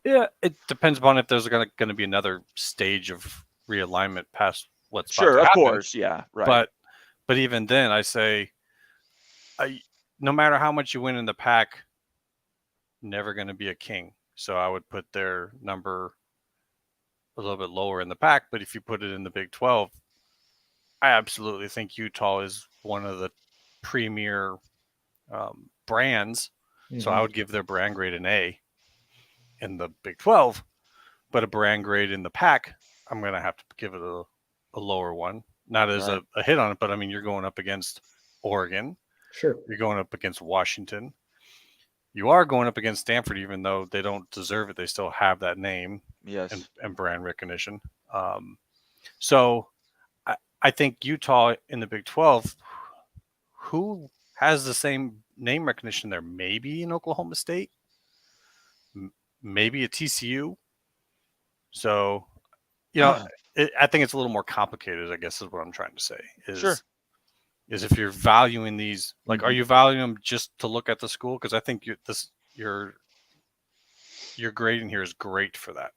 Yeah, it depends upon if there's going to be another stage of realignment past what's about to happen. Of course, yeah, right. But even then, I say, no matter how much you win in the Pac, never going to be a king. So I would put their number a little bit lower in the Pac. But if you put it in the Big 12, I absolutely think Utah is one of the premier brands. Mm-hmm. So I would give their brand grade an A in the Big 12, but a brand grade in the Pac, I'm going to have to give it a lower one. Not as a hit on it, but I mean, you're going up against Oregon. Sure. You're going up against Washington. You are going up against Stanford, even though they don't deserve it. They still have that name, and brand recognition. So I think Utah in the Big 12, who has the same name recognition there? Maybe in Oklahoma State, maybe at TCU. So, I think it's a little more complicated, I guess is what I'm trying to say. Sure. Is if you're valuing these, like, are you valuing them just to look at the school? Because I think your grading here is great for that.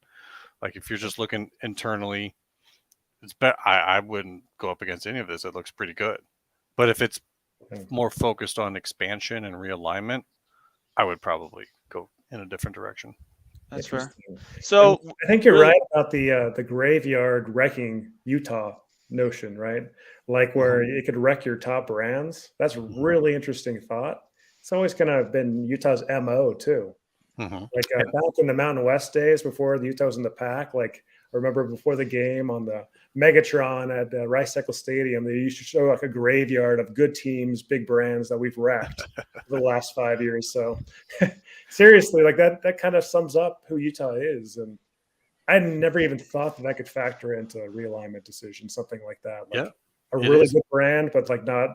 Like, if you're just looking internally, it's better. I wouldn't go up against any of this. It looks pretty good. But if it's more focused on expansion and realignment, I would probably go in a different direction. That's fair. So I think you're right about the graveyard wrecking Utah notion, right? Like where it could wreck your top brands. That's a really interesting thought. It's always kind of been Utah's MO too. Like back in the Mountain West days before the Utah was in the Pac, like I remember before the game on the Megatron at Rice-Eccles Stadium, they used to show like a graveyard of good teams, big brands that we've wrecked for the last 5 years. So seriously, like that kind of sums up who Utah is. And I never even thought that could factor into a realignment decision, something like that. Like a really good brand, but like not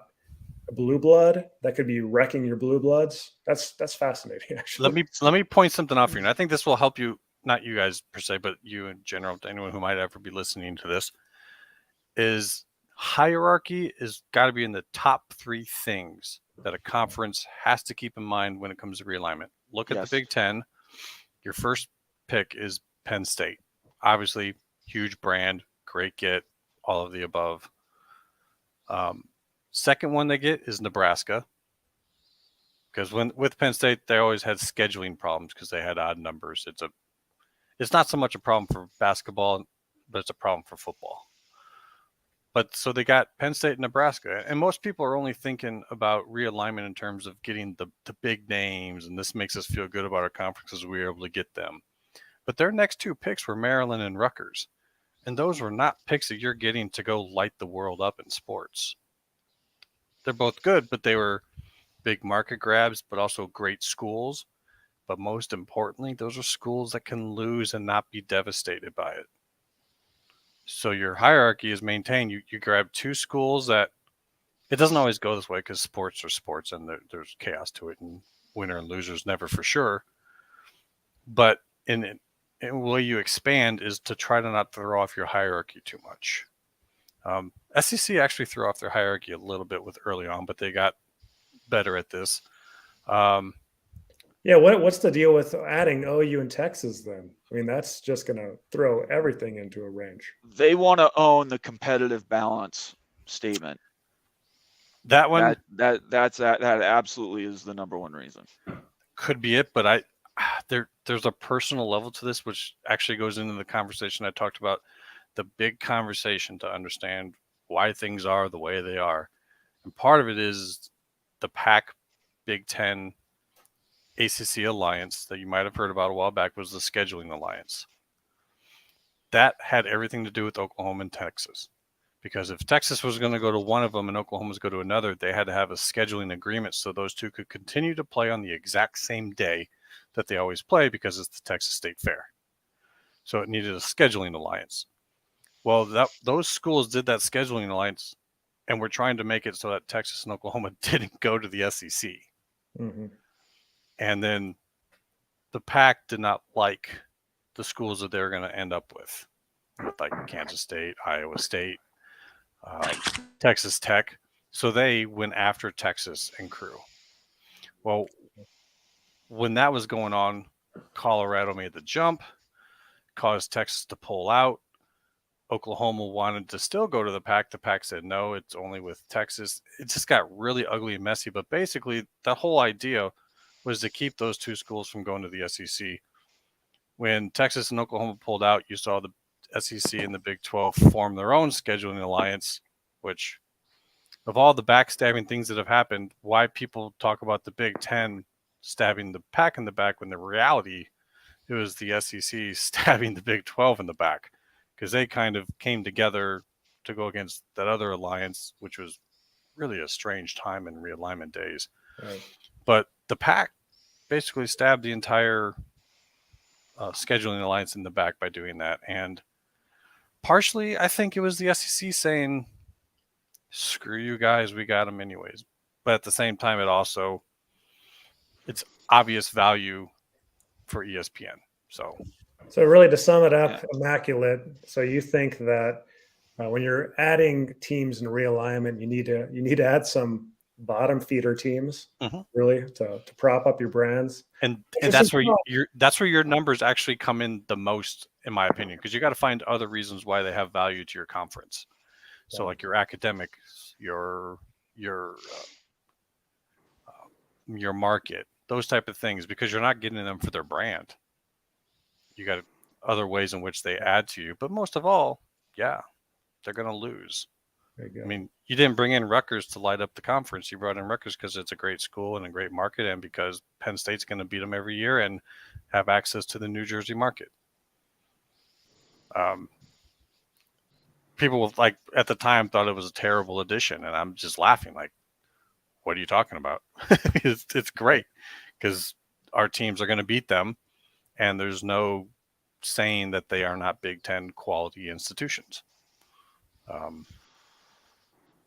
a blue blood that could be wrecking your blue bloods. That's fascinating, actually. Let me point something out for you. And I think this will help you, not you guys per se, but you in general, to anyone who might ever be listening to this, is hierarchy is got to be in the top 3 things that a conference has to keep in mind when it comes to realignment. Look at the Big Ten. Your first pick is Penn State. Obviously, huge brand, great get, all of the above. Second one they get is Nebraska. Because with Penn State, they always had scheduling problems because they had odd numbers. It's not so much a problem for basketball, but it's a problem for football. But so they got Penn State and Nebraska. And most people are only thinking about realignment in terms of getting the big names. And this makes us feel good about our conferences. We were able to get them. But their next 2 picks were Maryland and Rutgers. And those were not picks that you're getting to go light the world up in sports. They're both good, but they were big market grabs, but also great schools. But most importantly, those are schools that can lose and not be devastated by it. So your hierarchy is maintained. You grab 2 schools that it doesn't always go this way because sports are sports and there's chaos to it and winner and losers never for sure. But in the way you expand is to try to not throw off your hierarchy too much. SEC actually threw off their hierarchy a little bit with early on, but they got better at this. What's the deal with adding OU and Texas then? I mean, that's just going to throw everything into a wrench. They want to own the competitive balance statement. That one, that absolutely is the number one reason. Could be it, but there's a personal level to this, which actually goes into the conversation I talked about. The big conversation to understand why things are the way they are. And part of it is the Pac Big Ten ACC alliance that you might have heard about a while back was the scheduling alliance. That had everything to do with Oklahoma and Texas. Because if Texas was going to go to one of them and Oklahoma was going to go to another, they had to have a scheduling agreement so those 2 could continue to play on the exact same day that they always play because it's the Texas State Fair. So it needed a scheduling alliance. Well, those schools did that scheduling alliance, and we're trying to make it so that Texas and Oklahoma didn't go to the SEC. Mm-hmm. And then the Pac did not like the schools that they were going to end up with like Kansas State, Iowa State, Texas Tech. So they went after Texas and crew. Well, when that was going on, Colorado made the jump, caused Texas to pull out. Oklahoma wanted to still go to the Pac. The Pac said, no, it's only with Texas. It just got really ugly and messy. But basically, the whole idea was to keep those 2 schools from going to the SEC. When Texas and Oklahoma pulled out, you saw the SEC and the Big 12 form their own scheduling alliance, which of all the backstabbing things that have happened, why people talk about the Big 10 stabbing the Pac in the back when the reality it was the SEC stabbing the Big 12 in the back. Because they kind of came together to go against that other alliance, which was really a strange time in realignment days. Right. But the Pac basically stabbed the entire scheduling alliance in the back by doing that. And partially, I think it was the SEC saying, screw you guys, we got them anyways. But at the same time, it's obvious value for ESPN. So So really, to sum it up, Yeah. immaculate. So you think that when you're adding teams in realignment, you need to add some bottom feeder teams, Mhm. really, to prop up your brands. And Interesting that's where thought. that's where your numbers actually come in the most, in my opinion, because you got to find other reasons why they have value to your conference. So Yeah. like your academics, your your market, those type of things, because you're not getting them for their brand. You got other ways in which they add to you, but most of all, yeah, they're going to lose. There you I go. mean, you didn't bring in Rutgers to light up the conference. You brought in Rutgers because it's a great school and a great market, and because Penn State's going to beat them every year and have access to the New Jersey market. People like at the time thought it was a terrible addition, and I'm just laughing like, what are you talking about? It's great because our teams are going to beat them, and there's no saying that they are not Big Ten quality institutions.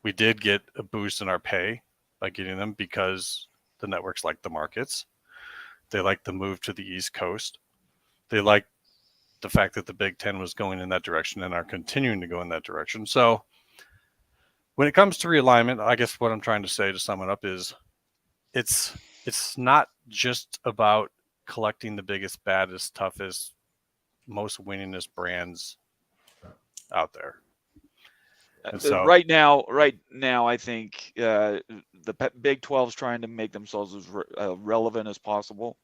We did get a boost in our pay by getting them because the networks like the markets. They like the move to the East Coast. They like the fact that the Big Ten was going in that direction and are continuing to go in that direction. So when it comes to realignment, I guess what I'm trying to say to sum it up is it's not just about collecting the biggest, baddest, toughest, most winningest brands out there. And so Right now, I think the Big 12 is trying to make themselves as relevant as possible,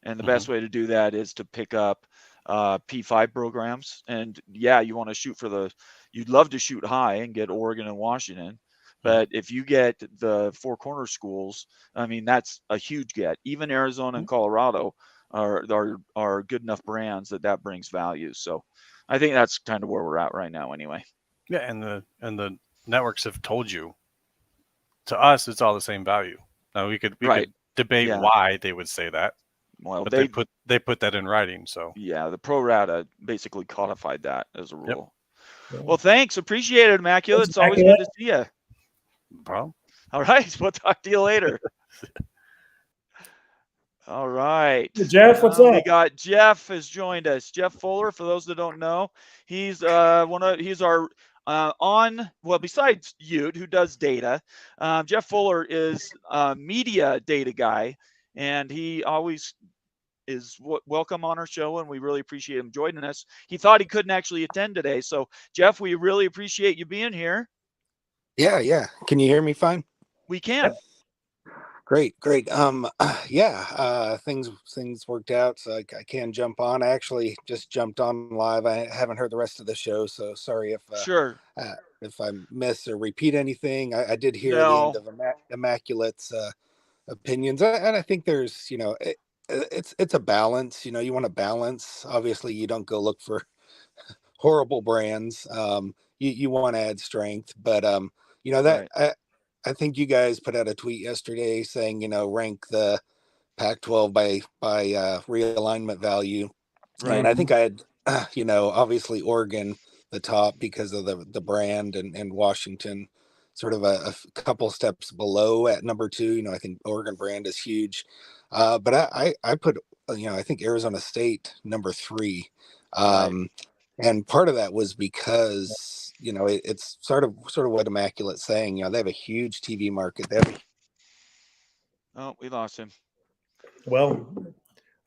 and the best way to do that is to pick up P5 programs. And yeah, you want to shoot for you'd love to shoot high and get Oregon and Washington, but if you get the Four Corner schools, I mean that's a huge get. Even Arizona and Colorado are good enough brands that brings value. So I think that's kind of where we're at right now, anyway. yeah, and the networks have told you, to us it's all the same value. Now we could Right. debate Yeah. why they would say that, Well, but they put that in writing. So the pro rata basically codified that as a yep, rule. Yeah. Well, thanks. Appreciate it, Immaculate. Thanks, It's always Immaculate. good to see you. no problem. All right. We'll talk to you later. All right. Hey, Jeff, what's We up? got Jeff has joined us. Jeff Fuller, for those that don't know, he's he's our besides Ute, who does data, Jeff Fuller is a media data guy, and he always is welcome on our show, and we really appreciate him joining us. He thought he couldn't actually attend today, so Jeff, we really appreciate you being here. Yeah. Can you hear me fine? We can. Great. Things worked out, so I can jump on. I actually just jumped on live. I haven't heard the rest of the show, so sorry Sure. if I miss or repeat anything. I did hear the end No. of Immaculate's opinions, and I think there's, it's a balance. You want to balance. Obviously, you don't go look for horrible brands. You want to add strength, but that Right. I think you guys put out a tweet yesterday saying, rank the Pac-12 by realignment value, Right. and I think I had, obviously Oregon the top because of the brand, and Washington sort of a couple steps below at number two. I think Oregon brand is huge, but I put, I think Arizona State number three. Right. And part of that was because, it's sort of what Immaculate's saying. They have a huge TV market. Oh, we lost him. Well,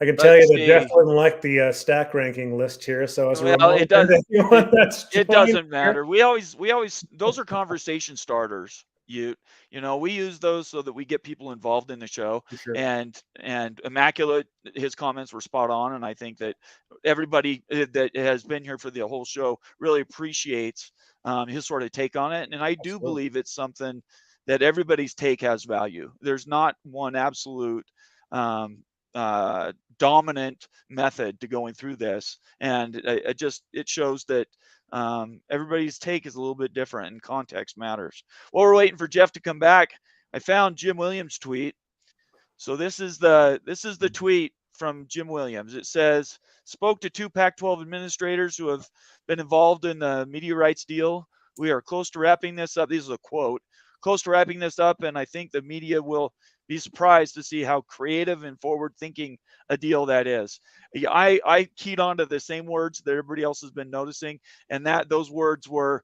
I can Let's tell you that Jeff see. wouldn't like the stack ranking list here. So as a Well, reminder, it does. anyone that's It joining doesn't here- matter. We always those are conversation starters. We use those so that we get people involved in the show. For sure. And Immaculate, his comments were spot on, and I think that everybody that has been here for the whole show really appreciates his sort of take on it. And I do Absolutely. believe it's something that everybody's take has value. There's not one absolute dominant method to going through this, and it shows that everybody's take is a little bit different, and context matters. While we're waiting for Jeff to come back, I found Jim Williams' tweet. So this is the tweet from Jim Williams. It says, spoke to two Pac-12 administrators who have been involved in the media rights deal. We are close to wrapping this up. This is a quote. close to wrapping this up, and I think the media will be surprised to see how creative and forward-thinking a deal that is. I keyed onto the same words that everybody else has been noticing, and those words were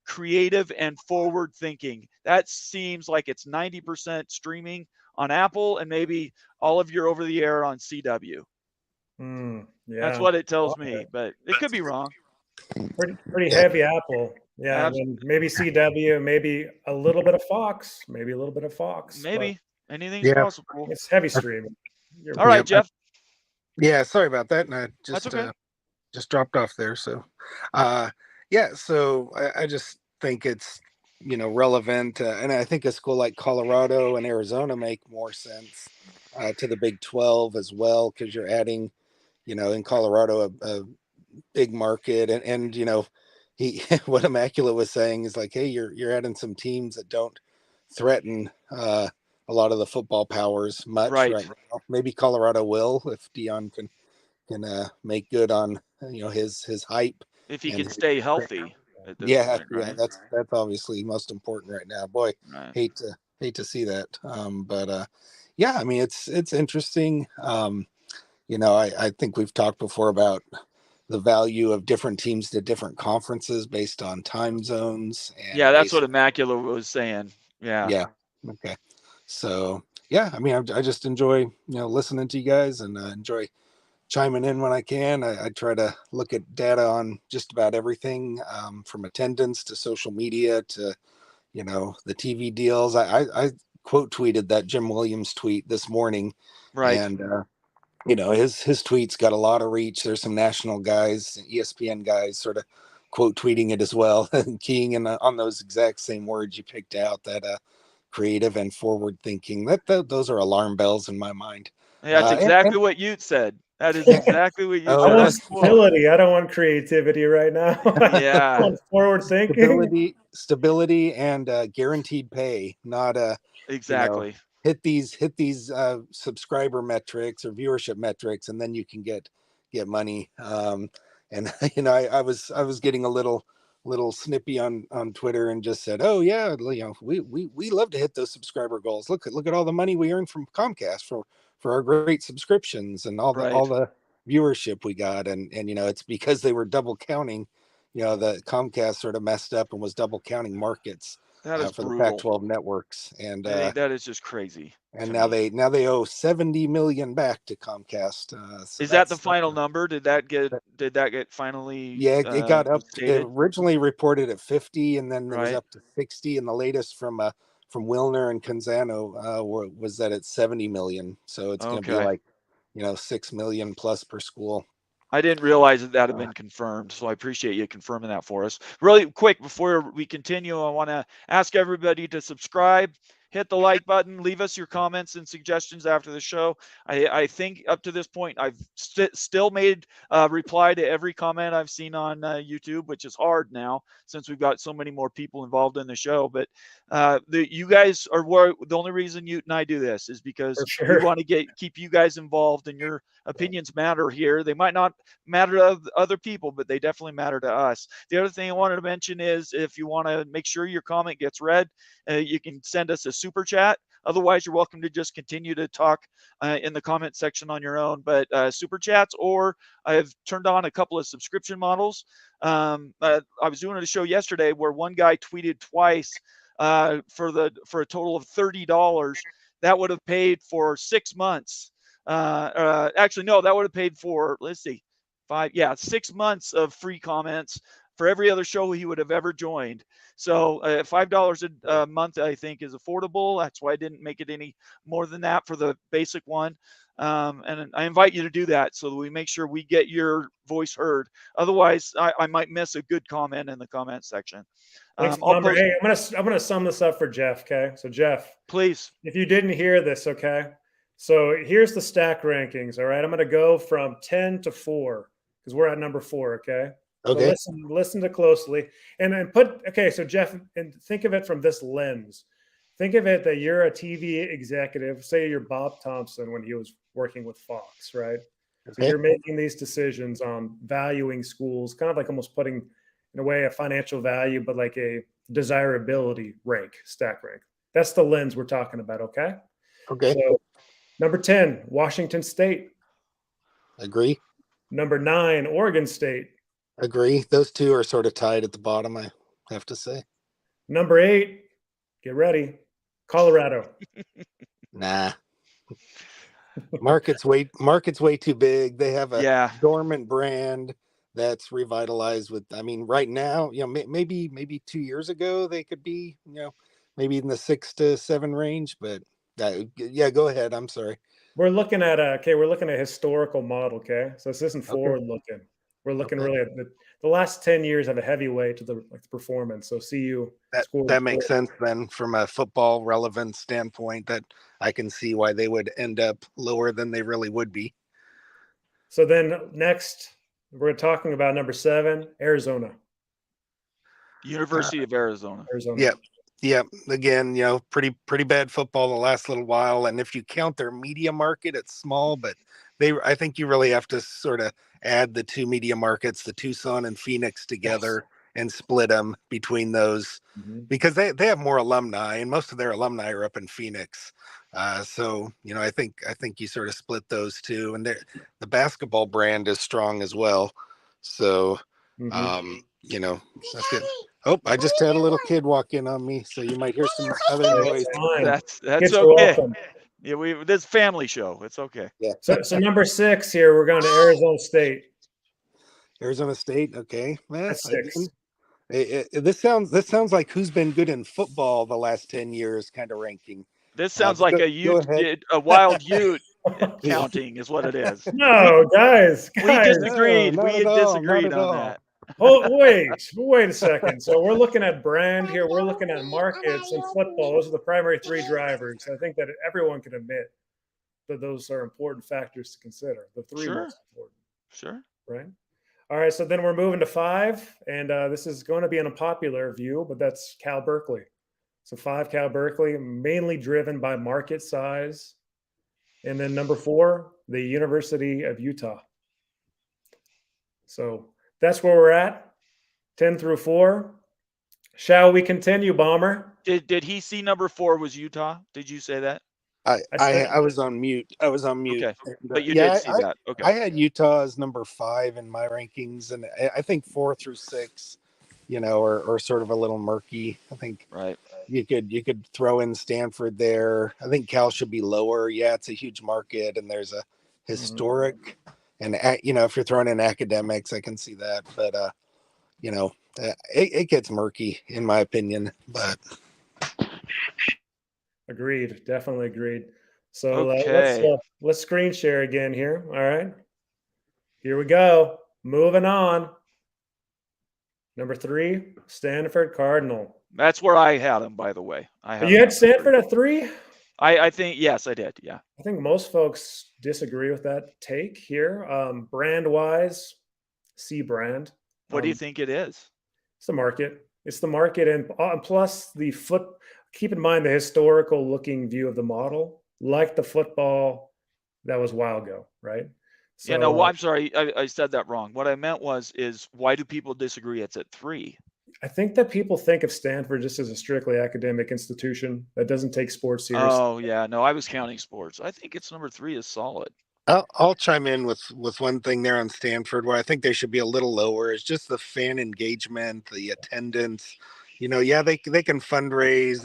creative and forward-thinking. That seems like it's 90% streaming on Apple and maybe all of your over-the-air on CW. Yeah, That's what it tells me, but it could be wrong. Pretty heavy Apple. Yeah, and then maybe CW, maybe a little bit of Fox, Maybe anything's possible. It's heavy streaming. All right, Jeff. Yeah, sorry about that. And I That's okay. just dropped off there. So, so I just think it's, relevant. And I think a school like Colorado and Arizona make more sense to the Big 12 as well, because you're adding, in Colorado, a big market. And what Immaculate was saying is like, hey, you're adding some teams that don't threaten a lot of the football powers much right now. Maybe Colorado will, if Dion can make good on his hype, if he can stay healthy at this point, right? Yeah, that's obviously most important right now. Boy, right. hate to see that, but I mean, it's interesting. I think we've talked before about the value of different teams to different conferences based on time zones. And that's what Immaculate was saying. Yeah. Okay. So I mean, I just enjoy listening to you guys, and enjoy chiming in when I can. I try to look at data on just about everything, from attendance to social media to the TV deals. I quote tweeted that Jim Williams tweet this morning, right? And his tweets got a lot of reach. There's some national guys, ESPN guys, sort of quote tweeting it as well, and keying in on those exact same words you picked out, that creative and forward thinking. Those are alarm bells in my mind. Yeah, that's exactly what you said. That is exactly what you said. I want stability. I don't want creativity right now. Yeah. I want forward thinking. Stability and guaranteed pay, not exactly. Hit these subscriber metrics or viewership metrics, and then you can get money. And I was getting a little snippy on Twitter and just said, oh yeah, we love to hit those subscriber goals. Look at all the money we earn from Comcast for our great subscriptions and all the viewership we got, and it's because they were double counting. The Comcast sort of messed up and was double counting markets for the Pac12 networks, and I think that is just crazy. And now they owe $70 million back to Comcast. So is that the final number? Did that get finally? Yeah, it got up. It originally reported at 50, and then it was up to 60, and the latest from Wilner and Canzano was that it's 70 million. So it's going to be like, 6 million plus per school. I didn't realize that had been confirmed, so I appreciate you confirming that for us. Really quick, before we continue, I want to ask everybody to subscribe, hit the like button, leave us your comments and suggestions after the show. I think up to this point, I've still made a reply to every comment I've seen on YouTube, which is hard now since we've got so many more people involved in the show. But you guys are the only reason Ute and I do this is because we want to keep you guys involved, and your opinions matter here. They might not matter to other people, but they definitely matter to us. The other thing I wanted to mention is if you want to make sure your comment gets read, you can send us a super chat. Otherwise, you're welcome to just continue to talk in the comment section on your own. But super chats, or I've turned on a couple of subscription models. I was doing a show yesterday where one guy tweeted twice for a total of $30. That would have paid for 6 months. Actually, no, that would have paid for, 6 months of free comments for every other show he would have ever joined. So $5 a month, I think, is affordable. That's why I didn't make it any more than that for the basic one. And I invite you to do that so that we make sure we get your voice heard. Otherwise, I might miss a good comment in the comment section. Hey, I'm gonna sum this up for Jeff. Okay, so Jeff, please, if you didn't hear this, okay, so here's the stack rankings. All right, I'm gonna go from 10 to 4 because we're at number 4. Okay. Okay. So listen to closely and so Jeff, and think of it from this lens. Think of it that you're a TV executive. Say you're Bob Thompson when he was working with Fox, right? Okay. So you're making these decisions on valuing schools, kind of like almost putting in a way a financial value, but like a desirability rank, stack rank. That's the lens we're talking about. Okay. Okay. So number 10, Washington State. Agree. Number 9, Oregon State. Agree. Those two are sort of tied at the bottom, I have to say. Number 8, get ready, Colorado. Nah. Market's way too big. They have a Yeah. dormant brand that's revitalized with, I mean, right now, maybe 2 years ago they could be, maybe in the 6 to 7 range, but yeah, go ahead. I'm sorry. We're looking at we're looking at historical model. Okay, so this isn't Okay. forward looking. We're looking Okay. really at the last 10 years have a heavy weight to the performance. So CU That makes sense then from a football relevance standpoint, that I can see why they would end up lower than they really would be. So then next we're talking about number 7, Arizona. University of Arizona. Yeah. Yeah. Again, pretty bad football the last little while. And if you count their media market, it's small, but I think you really have to sort of add the two media markets, the Tucson and Phoenix together, and split them between those, because they have more alumni, and most of their alumni are up in Phoenix. So, I think you sort of split those two, and the basketball brand is strong as well. So, that's good. Oh, I just had a little kid walk in on me, so you might hear some other noise. That's Kids are okay. welcome. Yeah, this family show. It's okay. Yeah. So number 6 here, we're going to Arizona State. Arizona State, okay. That's 6. This sounds like who's been good in football the last 10 years kind of ranking. This sounds like a wild Ute counting is what it is. No, guys. We disagreed. No, We disagreed on that. Oh, wait a second. So we're looking at brand here. We're looking at markets and football. Those are the primary 3 drivers. I think that everyone can admit that those are important factors to consider. The 3 most important. Sure. Right. All right. So then we're moving to 5, and this is going to be an unpopular view, but that's Cal Berkeley. So 5, Cal Berkeley, mainly driven by market size. And then number 4, the University of Utah. So that's where we're at, 10 through 4. Shall we continue, Bomber? Did he see number 4 was Utah? Did you say that? I was on mute. Okay. But you yeah, did see that. Okay. I had Utah as number 5 in my rankings, and I think 4 through 6, are sort of a little murky. I think you could throw in Stanford there. I think Cal should be lower. Yeah, it's a huge market, and there's a historic, and if you're throwing in academics, I can see that. But it gets murky in my opinion. But agreed, definitely agreed. So okay. let's screen share again here. All right, here we go. Moving on. Number 3, Stanford Cardinal. That's where I had him, by the way. You had Stanford at 3? I think, yes, I did. Yeah. I think most folks disagree with that take here. Brand-wise, C brand. What do you think it is? It's the market. It's the market, and plus keep in mind the historical looking view of the model, like the football that was a while ago, right? So, yeah, no, I'm sorry. I said that wrong. What I meant is why do people disagree it's at 3? I think that people think of Stanford just as a strictly academic institution that doesn't take sports seriously. Oh, yeah. No, I was counting sports. I think it's number 3 is solid. I'll chime in with one thing there on Stanford where I think they should be a little lower. It's just the fan engagement, the attendance. Yeah, they can fundraise,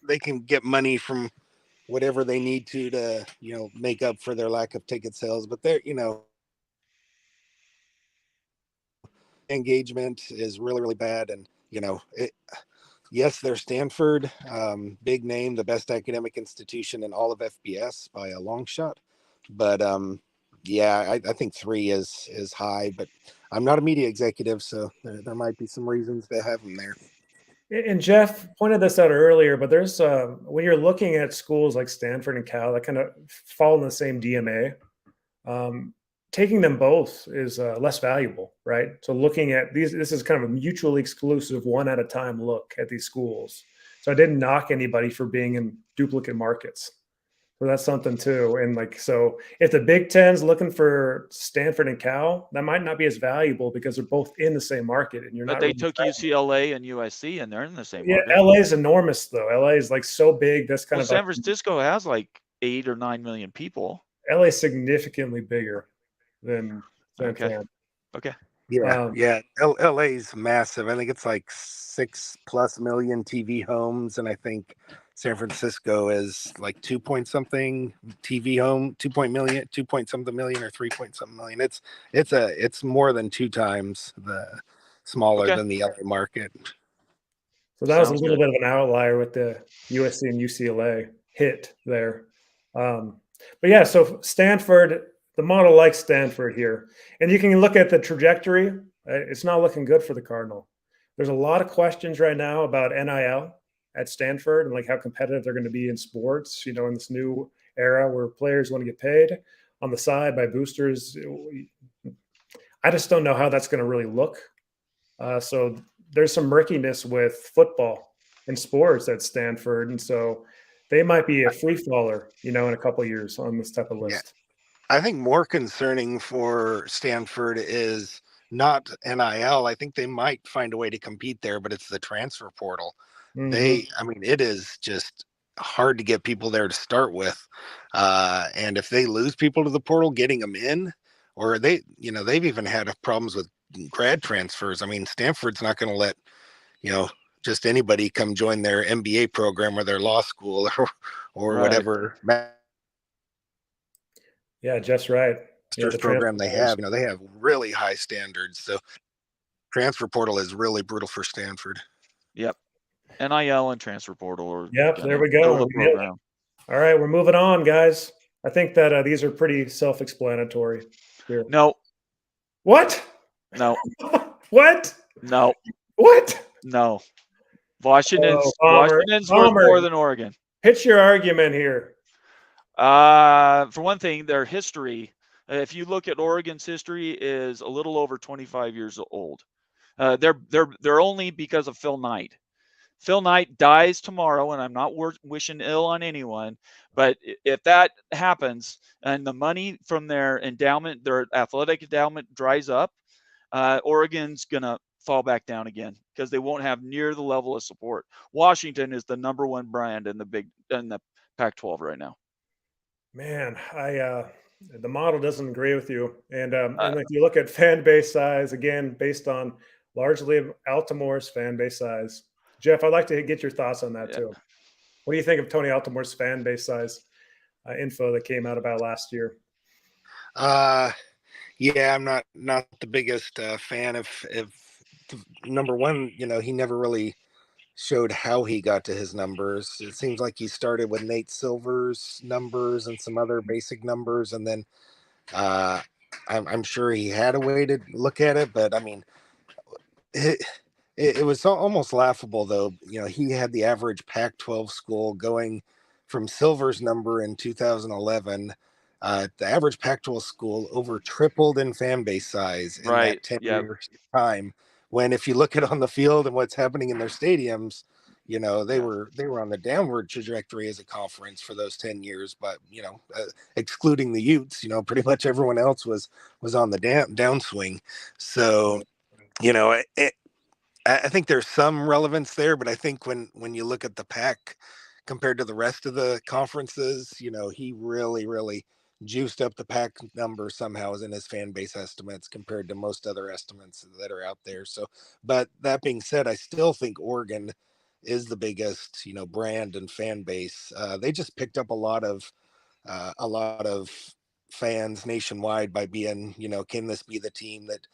they can get money from whatever they need to make up for their lack of ticket sales, but they're engagement is really, really bad. And yes, they're Stanford, big name, the best academic institution in all of FBS by a long shot. But I think 3 is high, but I'm not a media executive, so there might be some reasons to have them there. And Jeff pointed this out earlier, but there's when you're looking at schools like Stanford and Cal that kind of fall in the same DMA, taking them both is less valuable, right? So looking at these, this is kind of a mutually exclusive, one at a time look at these schools. So I didn't knock anybody for being in duplicate markets. So that's something too. And like, so if the Big Ten's looking for Stanford and Cal, that might not be as valuable because they're both in the same market, and you're But not they really. took UCLA and USC, and they're in the same Yeah, market. LA is enormous though. LA is like so big. That's kind Well, of like San Francisco has like 8 or 9 million people. LA is significantly bigger than San Okay. Fran. Okay. Yeah, Um, yeah. LA's massive. I think it's like 6+ million TV homes, and I think San Francisco is like 2 point something TV home, 2 point something million, or 3 point something million. It's more than 2 times the smaller Okay. than the LA market. so that was a Sounds little good. bit of an outlier with the USC and UCLA hit there. But yeah, so Stanford, the model likes Stanford here. And you can look at the trajectory. It's not looking good for the Cardinal. There's a lot of questions right now about NIL at Stanford and like how competitive they're going to be in sports, you know, in this new era where players want to get paid on the side by boosters. I just don't know how that's going to really look. So there's some murkiness with football and sports at Stanford. And so they might be a free faller, you know, in a couple of years on this type of Yeah, list. I think more concerning for Stanford is not NIL. I think they might find a way to compete there, but it's the transfer portal. Mm-hmm. I mean, it is just hard to get people there to start with. And if they lose people to the portal, getting them in, or they've even had problems with grad transfers. I mean, Stanford's not going to let, you know, just anybody come join their MBA program or their law school or Right. whatever Yeah, just right. Yeah, master's the transfer program they portal. have. You know, they have really high standards. So transfer portal is really brutal for Stanford. Yep. NIL and transfer portal are Yep, there gonna we go. kill the We nailed program. it. All right, we're moving on, guys. I think that these are pretty self-explanatory here. No, What? no, What? no, What? no. Oh, Washington's worth Bomber, more than Oregon. pitch your argument here. For one thing, their history, if you look at Oregon's history, is a little over 25 years old. They're only because of Phil Knight. Phil Knight dies tomorrow, and I'm not wishing ill on anyone, but if that happens and the money from their endowment, their athletic endowment dries up, Oregon's gonna fall back down again because they won't have near the level of support. Washington is the number one brand in the Pac-12 right now. Man, the model doesn't agree with you. Uh, And if you look at fan base size, again, based on largely Altimore's fan base size. Jeff, I'd like to get your thoughts on that yeah. too. What do you think of Tony Altimore's fan base size info that came out about last year? Yeah, I'm not the biggest fan of number one. You know, he never really showed how he got to his numbers. It seems like he started with Nate Silver's numbers and some other basic numbers, and then uh, I'm sure he had a way to look at it. But I mean, it was almost laughable though. You know, he had the average Pac-12 school going from Silver's number in 2011. The average Pac-12 school over tripled in fan base size in Right. that 10 Yeah. years time. When if you look at on the field and what's happening in their stadiums, you know Yeah. they were on the downward trajectory as a conference for those 10 years. But you know, excluding the Utes, you know, pretty much everyone else was on the downswing. So you know, I think there's some relevance there, but I think when you look at the pack compared to the rest of the conferences, you know, he really juiced up the pack number somehow in his fan base estimates compared to most other estimates that are out there. So, but that being said, I still think Oregon is the biggest, you know, brand and fan base. They just picked up a lot of fans nationwide by being, you know, can this be the team that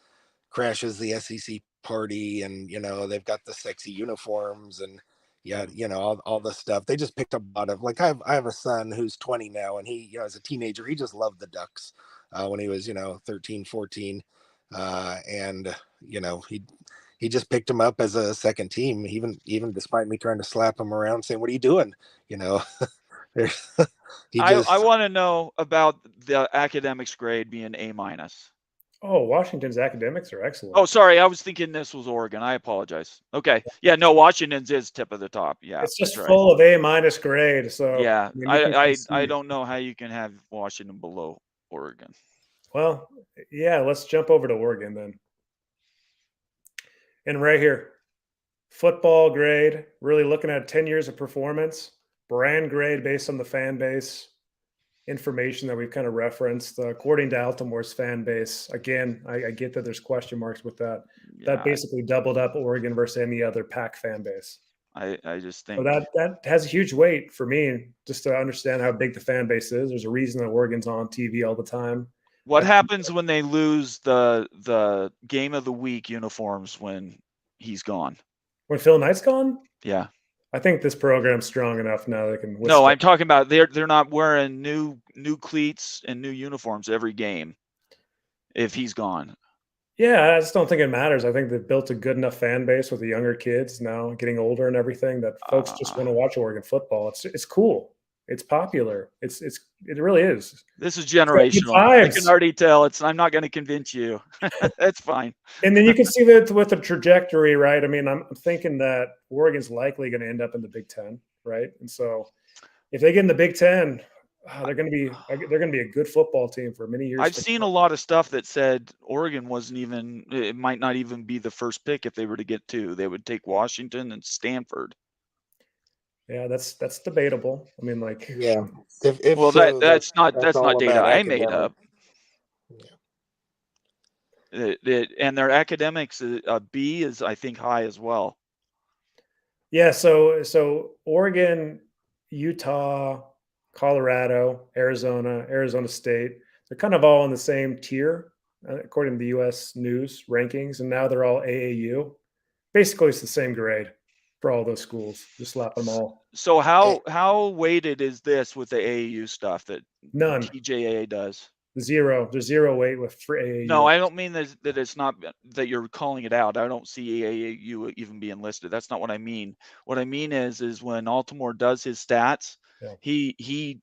crashes the SEC party, and you know they've got the sexy uniforms and yeah, you know all the stuff. They just picked up a lot of like I have a son who's 20 now, and he, you know, as a teenager he just loved the Ducks when he was, you know, 13, 14, and you know he just picked him up as a second team, even despite me trying to slap him around saying, "What are you doing?" You know, there's he I just want to know about the academics grade being A minus. Oh, Washington's academics are excellent. Oh, sorry, I was thinking this was Oregon. I apologize. Okay, yeah, no, Washington's is tip of the top. Yeah, It's just that's right. full of A- grade. So Yeah, mean, you can I see- don't know how you can have Washington below Oregon. Well, yeah, let's jump over to Oregon then. And right here, football grade, really looking at 10 years of performance, brand grade based on the fan base, information that we've kind of referenced. According to Altimore's fan base, again, I get that there's question marks with that. Yeah, That basically doubled up Oregon versus any other Pac fan base. I just So think that has a huge weight for me just to understand how big the fan base is. There's a reason that Oregon's on TV all the time. what happens when they lose the game of the week uniforms when he's gone? When Phil Knight's gone, Yeah. I think this program's strong enough now they can withstand. No, I'm talking about they're not wearing new cleats and new uniforms every game if he's gone. Yeah, I just don't think it matters. I think they've built a good enough fan base with the younger kids now getting older and everything that folks just want to watch Oregon football. It's cool. It's popular. It really is. This is generational. I can already tell. I'm not going to convince you. That's fine. And then you can see that with the trajectory, right? I mean, I'm thinking that Oregon's likely going to end up in the Big Ten, right? And so, if they get in the Big Ten, they're going to be a good football team for many years. I've seen a lot of stuff that said Oregon it might not even be the first pick if they were to get two. They would take Washington and Stanford. Yeah, that's debatable. I mean, like, yeah. Well, so, that's not data I made up. Yeah. And their academics, B is I think high as well. Yeah, so Oregon, Utah, Colorado, Arizona State, they're kind of all in the same tier according to the U.S. News rankings, and now they're all AAU. Basically, it's the same grade for all those schools. Just slap them all. So how weighted is this with the AAU stuff that None. TJA does? Zero. There's zero weight for AAU. No, I don't mean that it's not that you're calling it out. I don't see AAU even being listed. That's not what I mean. What I mean is when Altimore does his stats, yeah. he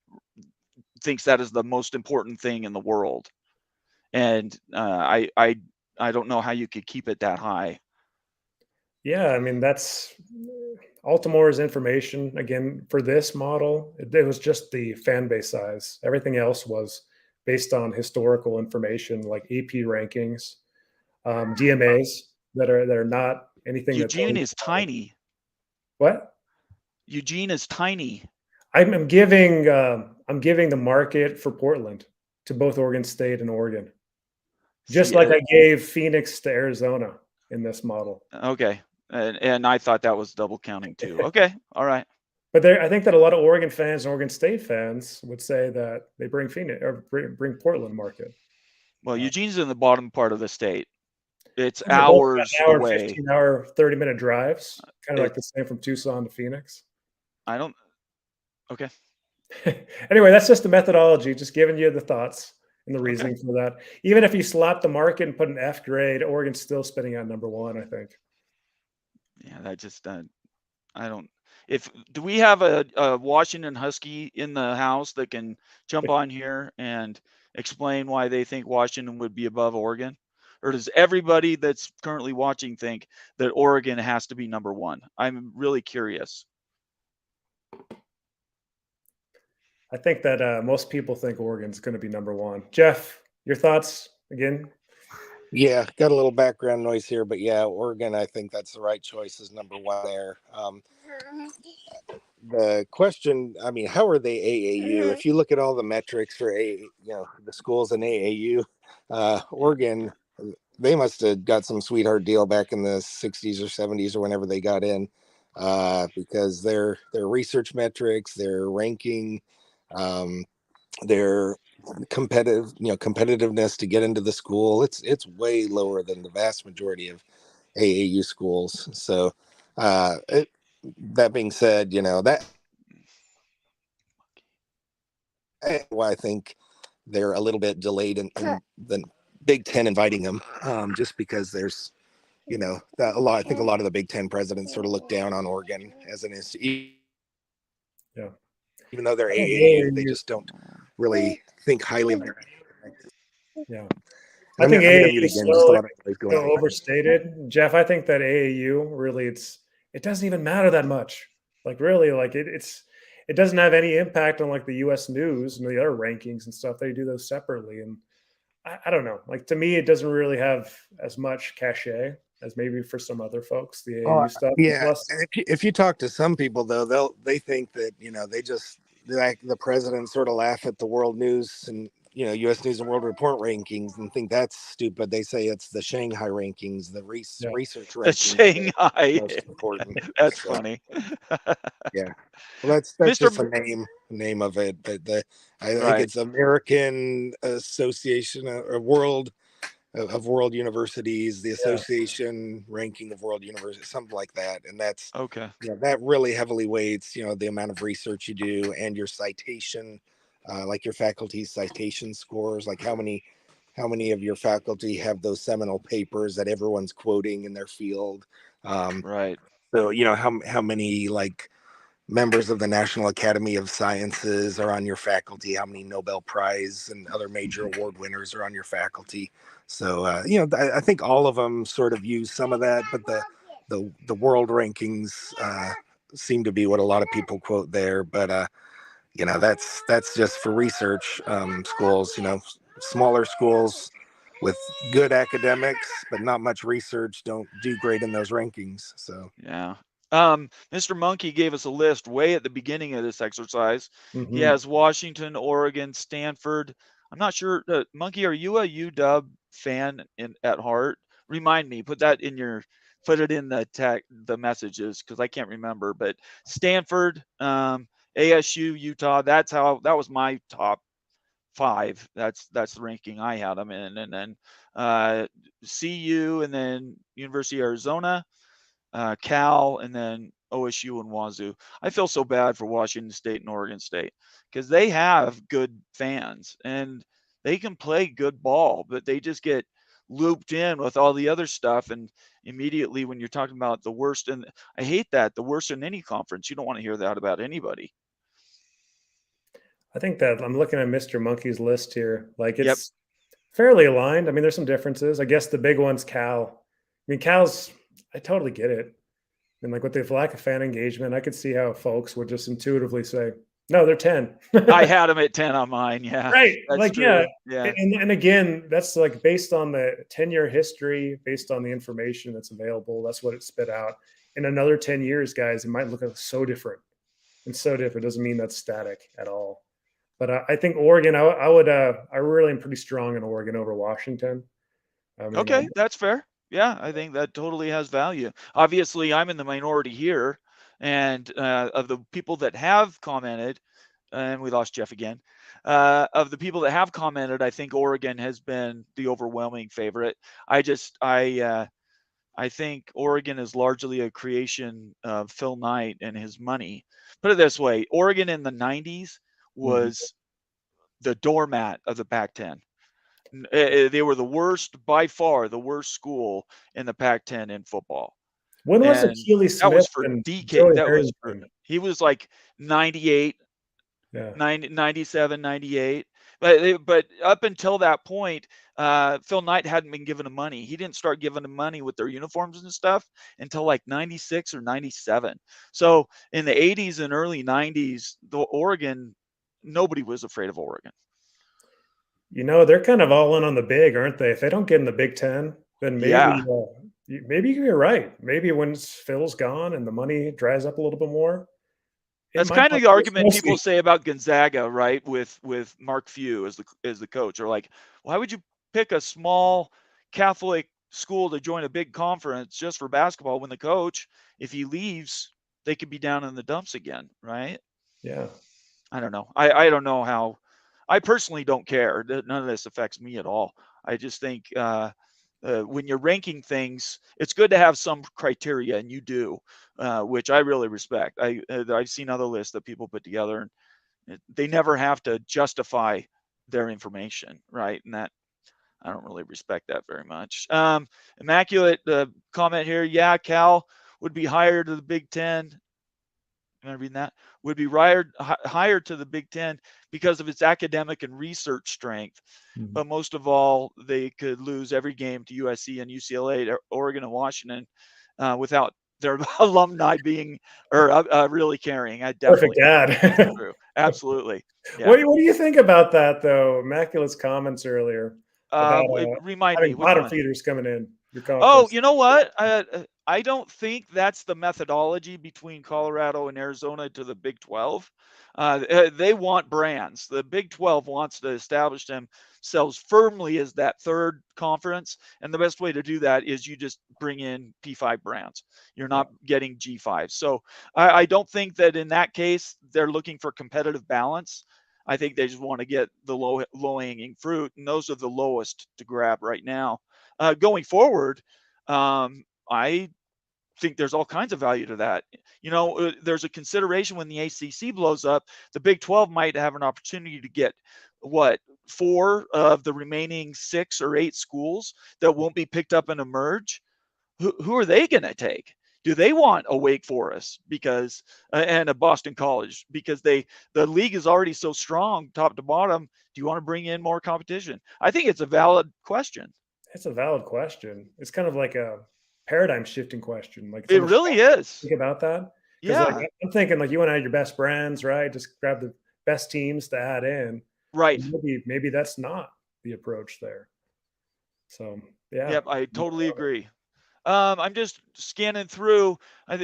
thinks that is the most important thing in the world, and I don't know how you could keep it that high. Yeah, I mean that's Altimore's information again for this model. It was just the fan base size. Everything else was based on historical information like AP rankings, DMAs that are not anything. Eugene is tiny. What? Eugene is tiny. I'm giving the market for Portland to both Oregon State and Oregon, just like I gave Phoenix to Arizona in this model. Okay, and I thought that was double counting too. Okay, all right. But I think that a lot of Oregon fans and Oregon State fans would say that they bring Phoenix or bring Portland market. Well, Eugene's in the bottom part of the state. It's hours away. 15-hour, 30-minute drives, kind of like the same from Tucson to Phoenix. I don't. Okay. Anyway, that's just the methodology, just giving you the thoughts and the reasoning for that. Even if you slap the market and put an F grade, Oregon's still spinning on number one, I think. Yeah, that just I don't. Do we have a Washington Husky in the house that can jump on here and explain why they think Washington would be above Oregon? Or does everybody that's currently watching think that Oregon has to be number one? I'm really curious. I think that most people think Oregon's going to be number one. Jeff, your thoughts again? Yeah, got a little background noise here, but yeah, Oregon, I think that's the right choice as number one there. The question, I mean, how are they AAU? If you look at all the metrics for the schools in AAU, Oregon, they must have got some sweetheart deal back in the 60s or 70s or whenever they got in, because their research metrics, their ranking, their competitiveness to get into the school, it's way lower than the vast majority of AAU schools. So that being said, that why I think they're a little bit delayed in the Big Ten inviting them, just because there's I think a lot of the Big Ten presidents sort of look down on Oregon as an institution. Yeah. Even though they're AAU, they just don't really think highly of their. Yeah. I think I'm gonna AAU mute is again. Just a so, lot of noise going on. overstated, Jeff. I think that AAU really, it doesn't even matter that much. Like really, like it doesn't have any impact on like the U.S. news and the other rankings and stuff. They do those separately, and I don't know. Like to me, it doesn't really have as much cachet as maybe for some other folks, the Oh, AAU stuff. yeah. Plus, If you talk to some people though, they think that they just like the president sort of laugh at the world news and U.S. News and World Report rankings and think that's stupid. They say it's the Shanghai rankings, the yeah. research The rankings that are Shanghai. most important. That's So, funny. yeah. Well, that's Mr. just a name of it, but I think Right. it's American Association or World of World Universities, the Yeah. Association Ranking of World Universities, something like that. And that's Okay. that really heavily weights the amount of research you do and your citation, like your faculty's citation scores, like how many of your faculty have those seminal papers that everyone's quoting in their field. Right. So how many like members of the National Academy of Sciences are on your faculty, how many Nobel Prize and other major award winners are on your faculty. So I think all of them sort of use some of that, but the world rankings seem to be what a lot of people quote there. But that's just for research schools. Smaller schools with good academics but not much research don't do great in those rankings. So Yeah. Mr. Monkey gave us a list way at the beginning of this exercise. He Mm-hmm. has Washington, Oregon, Stanford. I'm not sure. Monkey, are you a UW fan at heart? Remind me. Put it in the messages because I can't remember. But Stanford, ASU, Utah. That was my top 5. That's the ranking I had them in, and then CU, and then University of Arizona, Cal, and then OSU and Wazoo. I feel so bad for Washington State and Oregon State because they have good fans and they can play good ball, but they just get looped in with all the other stuff. And immediately when you're talking about the worst, and I hate that, the worst in any conference, you don't want to hear that about anybody. I think that I'm looking at Mr. Monkey's list here. Like Yep. it's fairly aligned. I mean, there's some differences. I guess the big one's Cal. I mean, I totally get it. And like with the lack of fan engagement, I could see how folks would just intuitively say, no, they're 10. I had them at 10 on mine. Yeah, Right. that's Like, true. yeah. Yeah. And again, that's like based on the 10-year history, based on the information that's available. That's what it spit out. In another 10 years, guys, it might look so different. And so different. It doesn't mean that's static at all. But I think Oregon, I really am pretty strong in Oregon over Washington. I mean, Okay, that's fair. Yeah, I think that totally has value. Obviously, I'm in the minority here, and of the people that have commented, and we lost Jeff again. Of the people that have commented, I think Oregon has been the overwhelming favorite. I think Oregon is largely a creation of Phil Knight and his money. Put it this way: Oregon in the '90s was the doormat of the Pac-10. They were the worst, by far, the worst school in the Pac-10 in football, when was and Achilles that Smith was for and DK. Joey That was for Harrington? he was like 98, Yeah. 97, 98. But up until that point, Phil Knight hadn't been given the money. He didn't start giving them money with their uniforms and stuff until like 96 or 97. So in the 80s and early 90s, nobody was afraid of Oregon. They're kind of all in on the big, aren't they? If they don't get in the Big Ten, then Yeah. maybe you're right. Maybe when Phil's gone and the money dries up a little bit more, it That's might kind of not the be as argument people messy. say about Gonzaga, right? With Mark Few as the coach. Or like, why would you pick a small Catholic school to join a big conference just for basketball when the coach, if he leaves, they could be down in the dumps again, right? Yeah. I don't know. I don't know how. I personally don't care. None of this affects me at all. I just think when you're ranking things, it's good to have some criteria, and you do, which I really respect. I've seen other lists that people put together, and they never have to justify their information, right? And that I don't really respect that very much. Immaculate comment here. Yeah, Cal would be higher to the Big Ten. am I reading that? Would be higher to the Big Ten because of its academic and research strength. Mhm. But most of all, they could lose every game to USC and UCLA, Oregon and Washington, without their alumni being or really caring. I Perfect definitely think dad. that's true. Absolutely. Yeah. What do you think about that, though? Immaculate's comments earlier about Remind me, having which bottom one? feeders coming in your Oh, conference. you know what? I don't think that's the methodology between Colorado and Arizona to the Big 12. They want brands. The Big 12 wants to establish themselves firmly as that third conference. And the best way to do that is you just bring in P5 brands. You're not getting G5. So I don't think that in that case, they're looking for competitive balance. I think they just want to get the low hanging fruit. And those are the lowest to grab right now. Going forward, I think there's all kinds of value to that. There's a consideration when the ACC blows up, the Big 12 might have an opportunity to get 4 of the remaining 6 or 8 schools that won't be picked up in a merge. Who are they going to take? Do they want a Wake Forest and a Boston College because the league is already so strong top to bottom? Do you want to bring in more competition? I think it's a valid question. It's a valid question. It's kind of like a paradigm shifting question. Like It really is. think about that. Because Yeah. I'm thinking like you want to add your best brands, right? Just grab the best teams to add in. Right. Maybe that's not the approach there. So yeah. Yep, I totally agree. I'm just scanning through.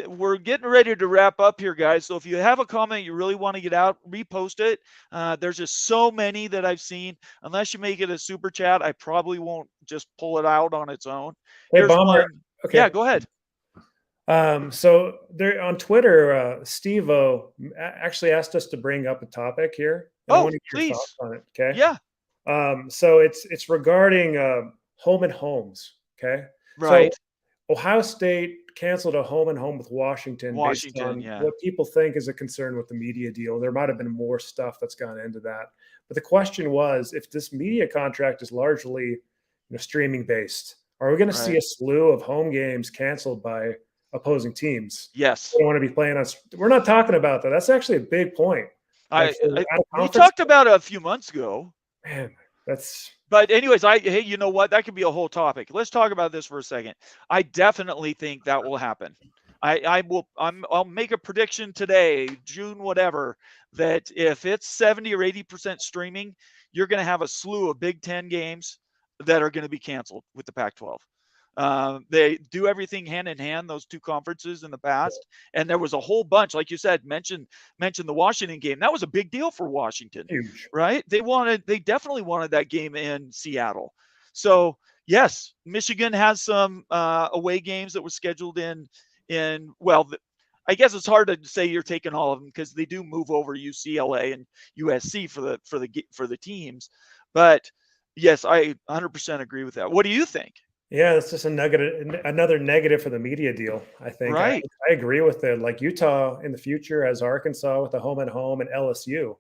We're getting ready to wrap up here, guys. So if you have a comment you really want to get out, repost it. There's just so many that I've seen. Unless you make it a super chat, I probably won't just pull it out on its own. Hey, Here's Bomber. one. Okay. Yeah, go ahead. So there on Twitter, Steve-O actually asked us to bring up a topic here. And I want to get your thoughts on it. Okay. Yeah. So it's regarding home and homes. Okay. Right. So Ohio State canceled a home and home with Washington based on what people think is a concern with the media deal. There might have been more stuff that's gone into that. But the question was, if this media contract is largely streaming based, are we going to see a slew of home games canceled by opposing teams? Yes. We want to be playing on. We're not talking about that. That's actually a big point. We talked about it a few months ago. Man, that's. But anyways, hey, you know what? That could be a whole topic. Let's talk about this for a second. I definitely think that will happen. I'll make a prediction today, June whatever, that if it's 70 or 80% streaming, you're going to have a slew of Big Ten games that are going to be canceled with the Pac-12. They do everything hand in hand, those two conferences in the past. And there was a whole bunch, like you said, mentioned the Washington game. That was a big deal for Washington. Huge. Right? They definitely wanted that game in Seattle. So yes, Michigan has some away games that were scheduled I guess it's hard to say you're taking all of them because they do move over UCLA and USC for the teams. But yes, I 100% agree with that. What do you think? Yeah, it's just another negative for the media deal, I think. Right. I agree with it. Like Utah in the future as Arkansas with a home and home, and LSU.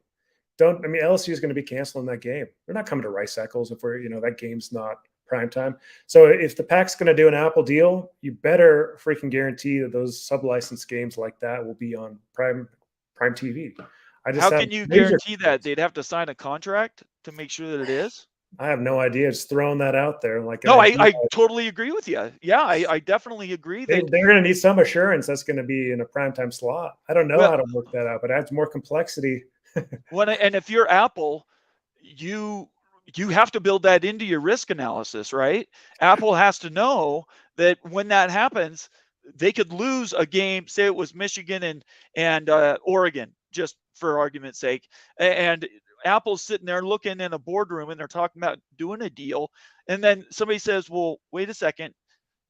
LSU is going to be canceling that game. They're not coming to Rice Eccles if that game's not prime time. So if the Pac's going to do an Apple deal, you better freaking guarantee that those sub-licensed games like that will be on prime TV. How can you guarantee that? They'd have to sign a contract to make sure that it is? I have no idea. Just throwing that out there. I totally agree with you. Yeah, I definitely agree. They're going to need some assurance that's going to be in a primetime slot. I don't know how to work that out, but it adds more complexity. And if you're Apple, you have to build that into your risk analysis, right? Apple has to know that when that happens, they could lose a game. Say it was Michigan and Oregon, just for argument's sake, and Apple's sitting there looking in a boardroom and they're talking about doing a deal. And then somebody says, well, wait a second.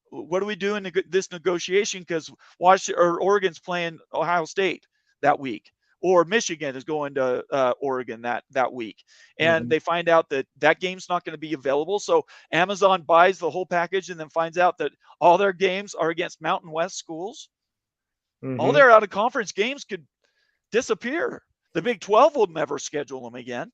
What do we do in this negotiation? Because Oregon's playing Ohio State that week, or Michigan is going to Oregon that week. And they find out that game's not going to be available. So Amazon buys the whole package and then finds out that all their games are against Mountain West schools. All their out of conference games could disappear. The Big 12 will never schedule them again.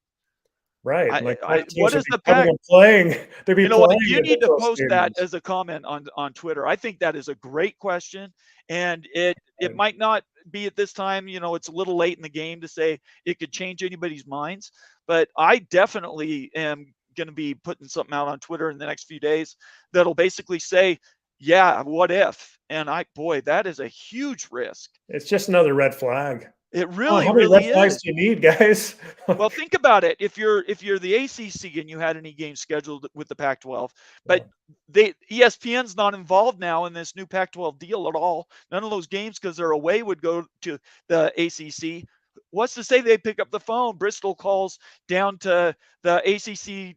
Right. What is the Pac playing? You need to post that as a comment on Twitter. I think that is a great question, and it might not be at this time, it's a little late in the game to say it could change anybody's minds, but I definitely am going to be putting something out on Twitter in the next few days that'll basically say, yeah, what if? And boy, that is a huge risk. It's just another red flag. It Oh, really, how many really red flags is. do you need, guys? Well, think about it. If you're the ACC and you had any games scheduled with the Pac-12, but ESPN's not involved now in this new Pac-12 deal at all. None of those games, because they're away, would go to the ACC. What's to say they pick up the phone? Bristol calls down to the ACC,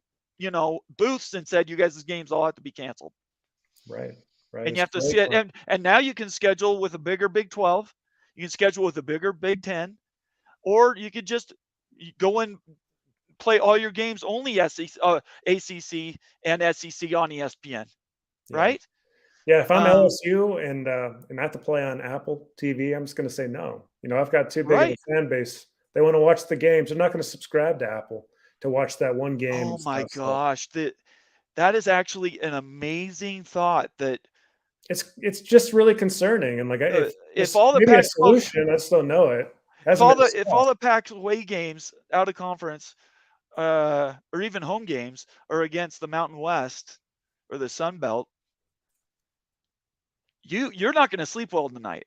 booths and said, "You guys' games all have to be canceled." Right. And you have to see it. And now you can schedule with a bigger Big 12. You can schedule with a bigger Big 10, or you could just go and play all your games only ACC and SEC on ESPN, right? Yeah, if I'm LSU and I have to play on Apple TV, I'm just going to say no. I've got too big of a fan base. They want to watch the games. They're not going to subscribe to Apple to watch that one game. Oh my gosh, that is actually an amazing thought. That it's just really concerning. And if all the maybe a solution, I just don't know it. If all the Pac-12 games out of conference, or even home games, are against the Mountain West or the Sun Belt, you're not going to sleep well tonight.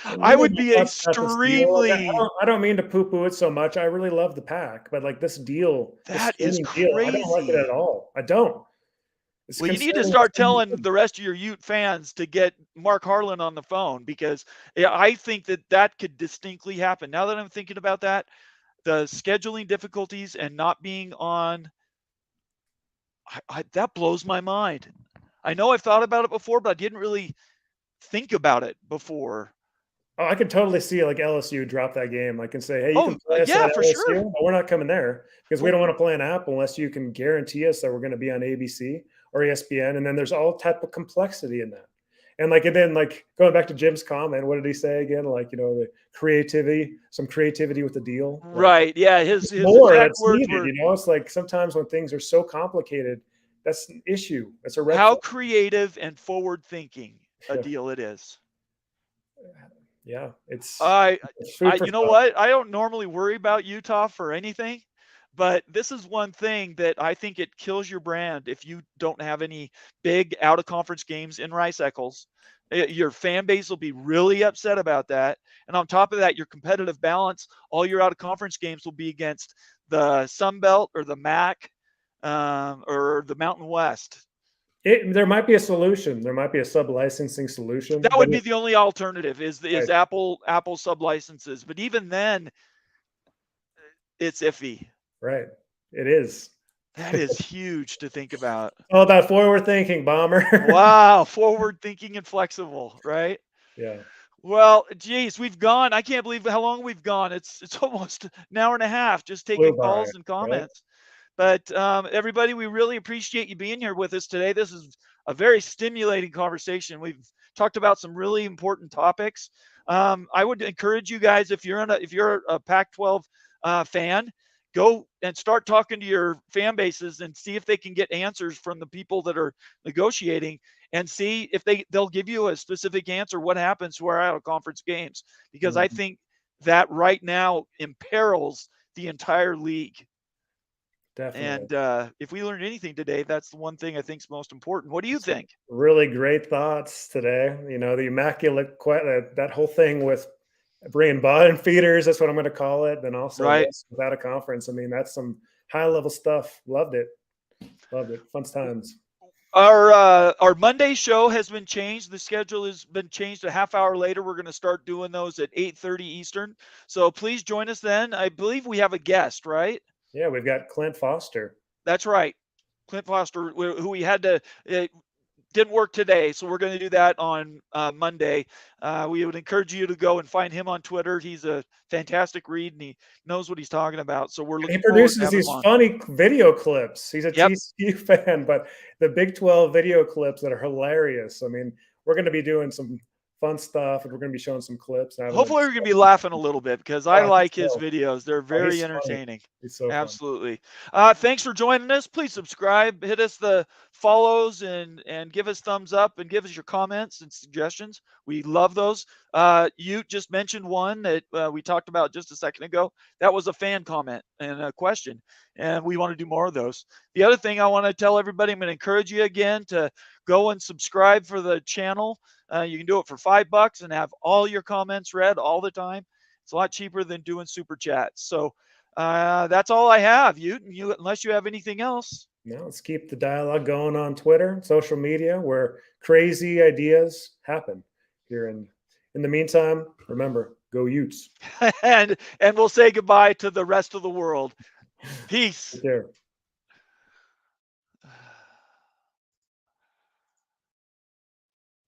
I would be extremely. I don't mean to poo-poo it so much. I really love the Pac, but this deal, that is crazy. I don't like it at all. I don't. Well, you need to start telling the rest of your Ute fans to get Mark Harlan on the phone, because I think that could distinctly happen. Now that I'm thinking about that, the scheduling difficulties and not being on, that blows my mind. I know I've thought about it before, but I didn't really think about it before. Oh, I could totally see LSU drop that game, and say, "Hey, you can play us at for LSU, sure, but we're not coming there because we don't want to play an Apple unless you can guarantee us that we're going to be on ABC or ESPN." And then there's all type of complexity in that. And then going back to Jim's comment, what did he say again? The creativity, some creativity with the deal. Right. Yeah. His more that's needed. It's sometimes when things are so complicated, that's an issue. It's a red how flag. Creative and forward thinking a deal it is. Yeah, it's. You know what? I don't normally worry about Utah for anything, but this is one thing that I think it kills your brand if you don't have any big out of conference games in Rice-Eccles. Your fan base will be really upset about that. And on top of that, your competitive balance, all your out of conference games will be against the Sun Belt or the MAC or the Mountain West. There might be a solution. There might be a sub-licensing solution. That would be the only alternative is Apple sub-licenses. But even then, it's iffy. Right. It is. That is huge to think about. All about forward thinking, Bomber. Wow. Forward thinking and flexible, right? Yeah. Well, geez, we've gone. I can't believe how long we've gone. It's almost an hour and a half just taking calls and comments. Right? But everybody, we really appreciate you being here with us today. This is a very stimulating conversation. We've talked about some really important topics. I would encourage you guys, if you're a Pac-12 fan, go and start talking to your fan bases and see if they can get answers from the people that are negotiating, and see if they'll give you a specific answer. What happens to our out of conference games? Because I think that right now imperils the entire league. Definitely. And if we learned anything today, that's the one thing I think is most important. What do you think? Really great thoughts today. The immaculate, that whole thing with bringing bottom feeders, that's what I'm going to call it. Then also without a conference. I mean, that's some high level stuff. Loved it. Fun times. Our Monday show has been changed. The schedule has been changed a half hour later. We're going to start doing those at 8:30 Eastern. So please join us then. I believe we have a guest, right? Yeah, we've got Clint Foster. That's right. Clint Foster, who we had to, didn't work today. So we're going to do that on Monday. We would encourage you to go and find him on Twitter. He's a fantastic read and he knows what he's talking about. So we're looking forward to produces these funny video clips. He's a TCU fan, but the Big 12 video clips that are hilarious. I mean, we're going to be doing some fun stuff, and we're going to be showing some clips. Hopefully we're going to be laughing a little bit because I like his videos. They're very entertaining. He's so absolutely. Thanks for joining us. Please subscribe, hit us the follows, and give us thumbs up and give us your comments and suggestions. We love those. You just mentioned one that we talked about just a second ago. That was a fan comment and a question, and we want to do more of those. The other thing I want to tell everybody, I'm going to encourage you again to go and subscribe for the channel. You can do it for $5 and have all your comments read all the time. It's a lot cheaper than doing super chats. So that's all I have. You unless you have anything else. No, let's keep the dialogue going on Twitter, social media, where crazy ideas happen here. And in the meantime, remember, go Utes. and we'll say goodbye to the rest of the world. Peace. Take care.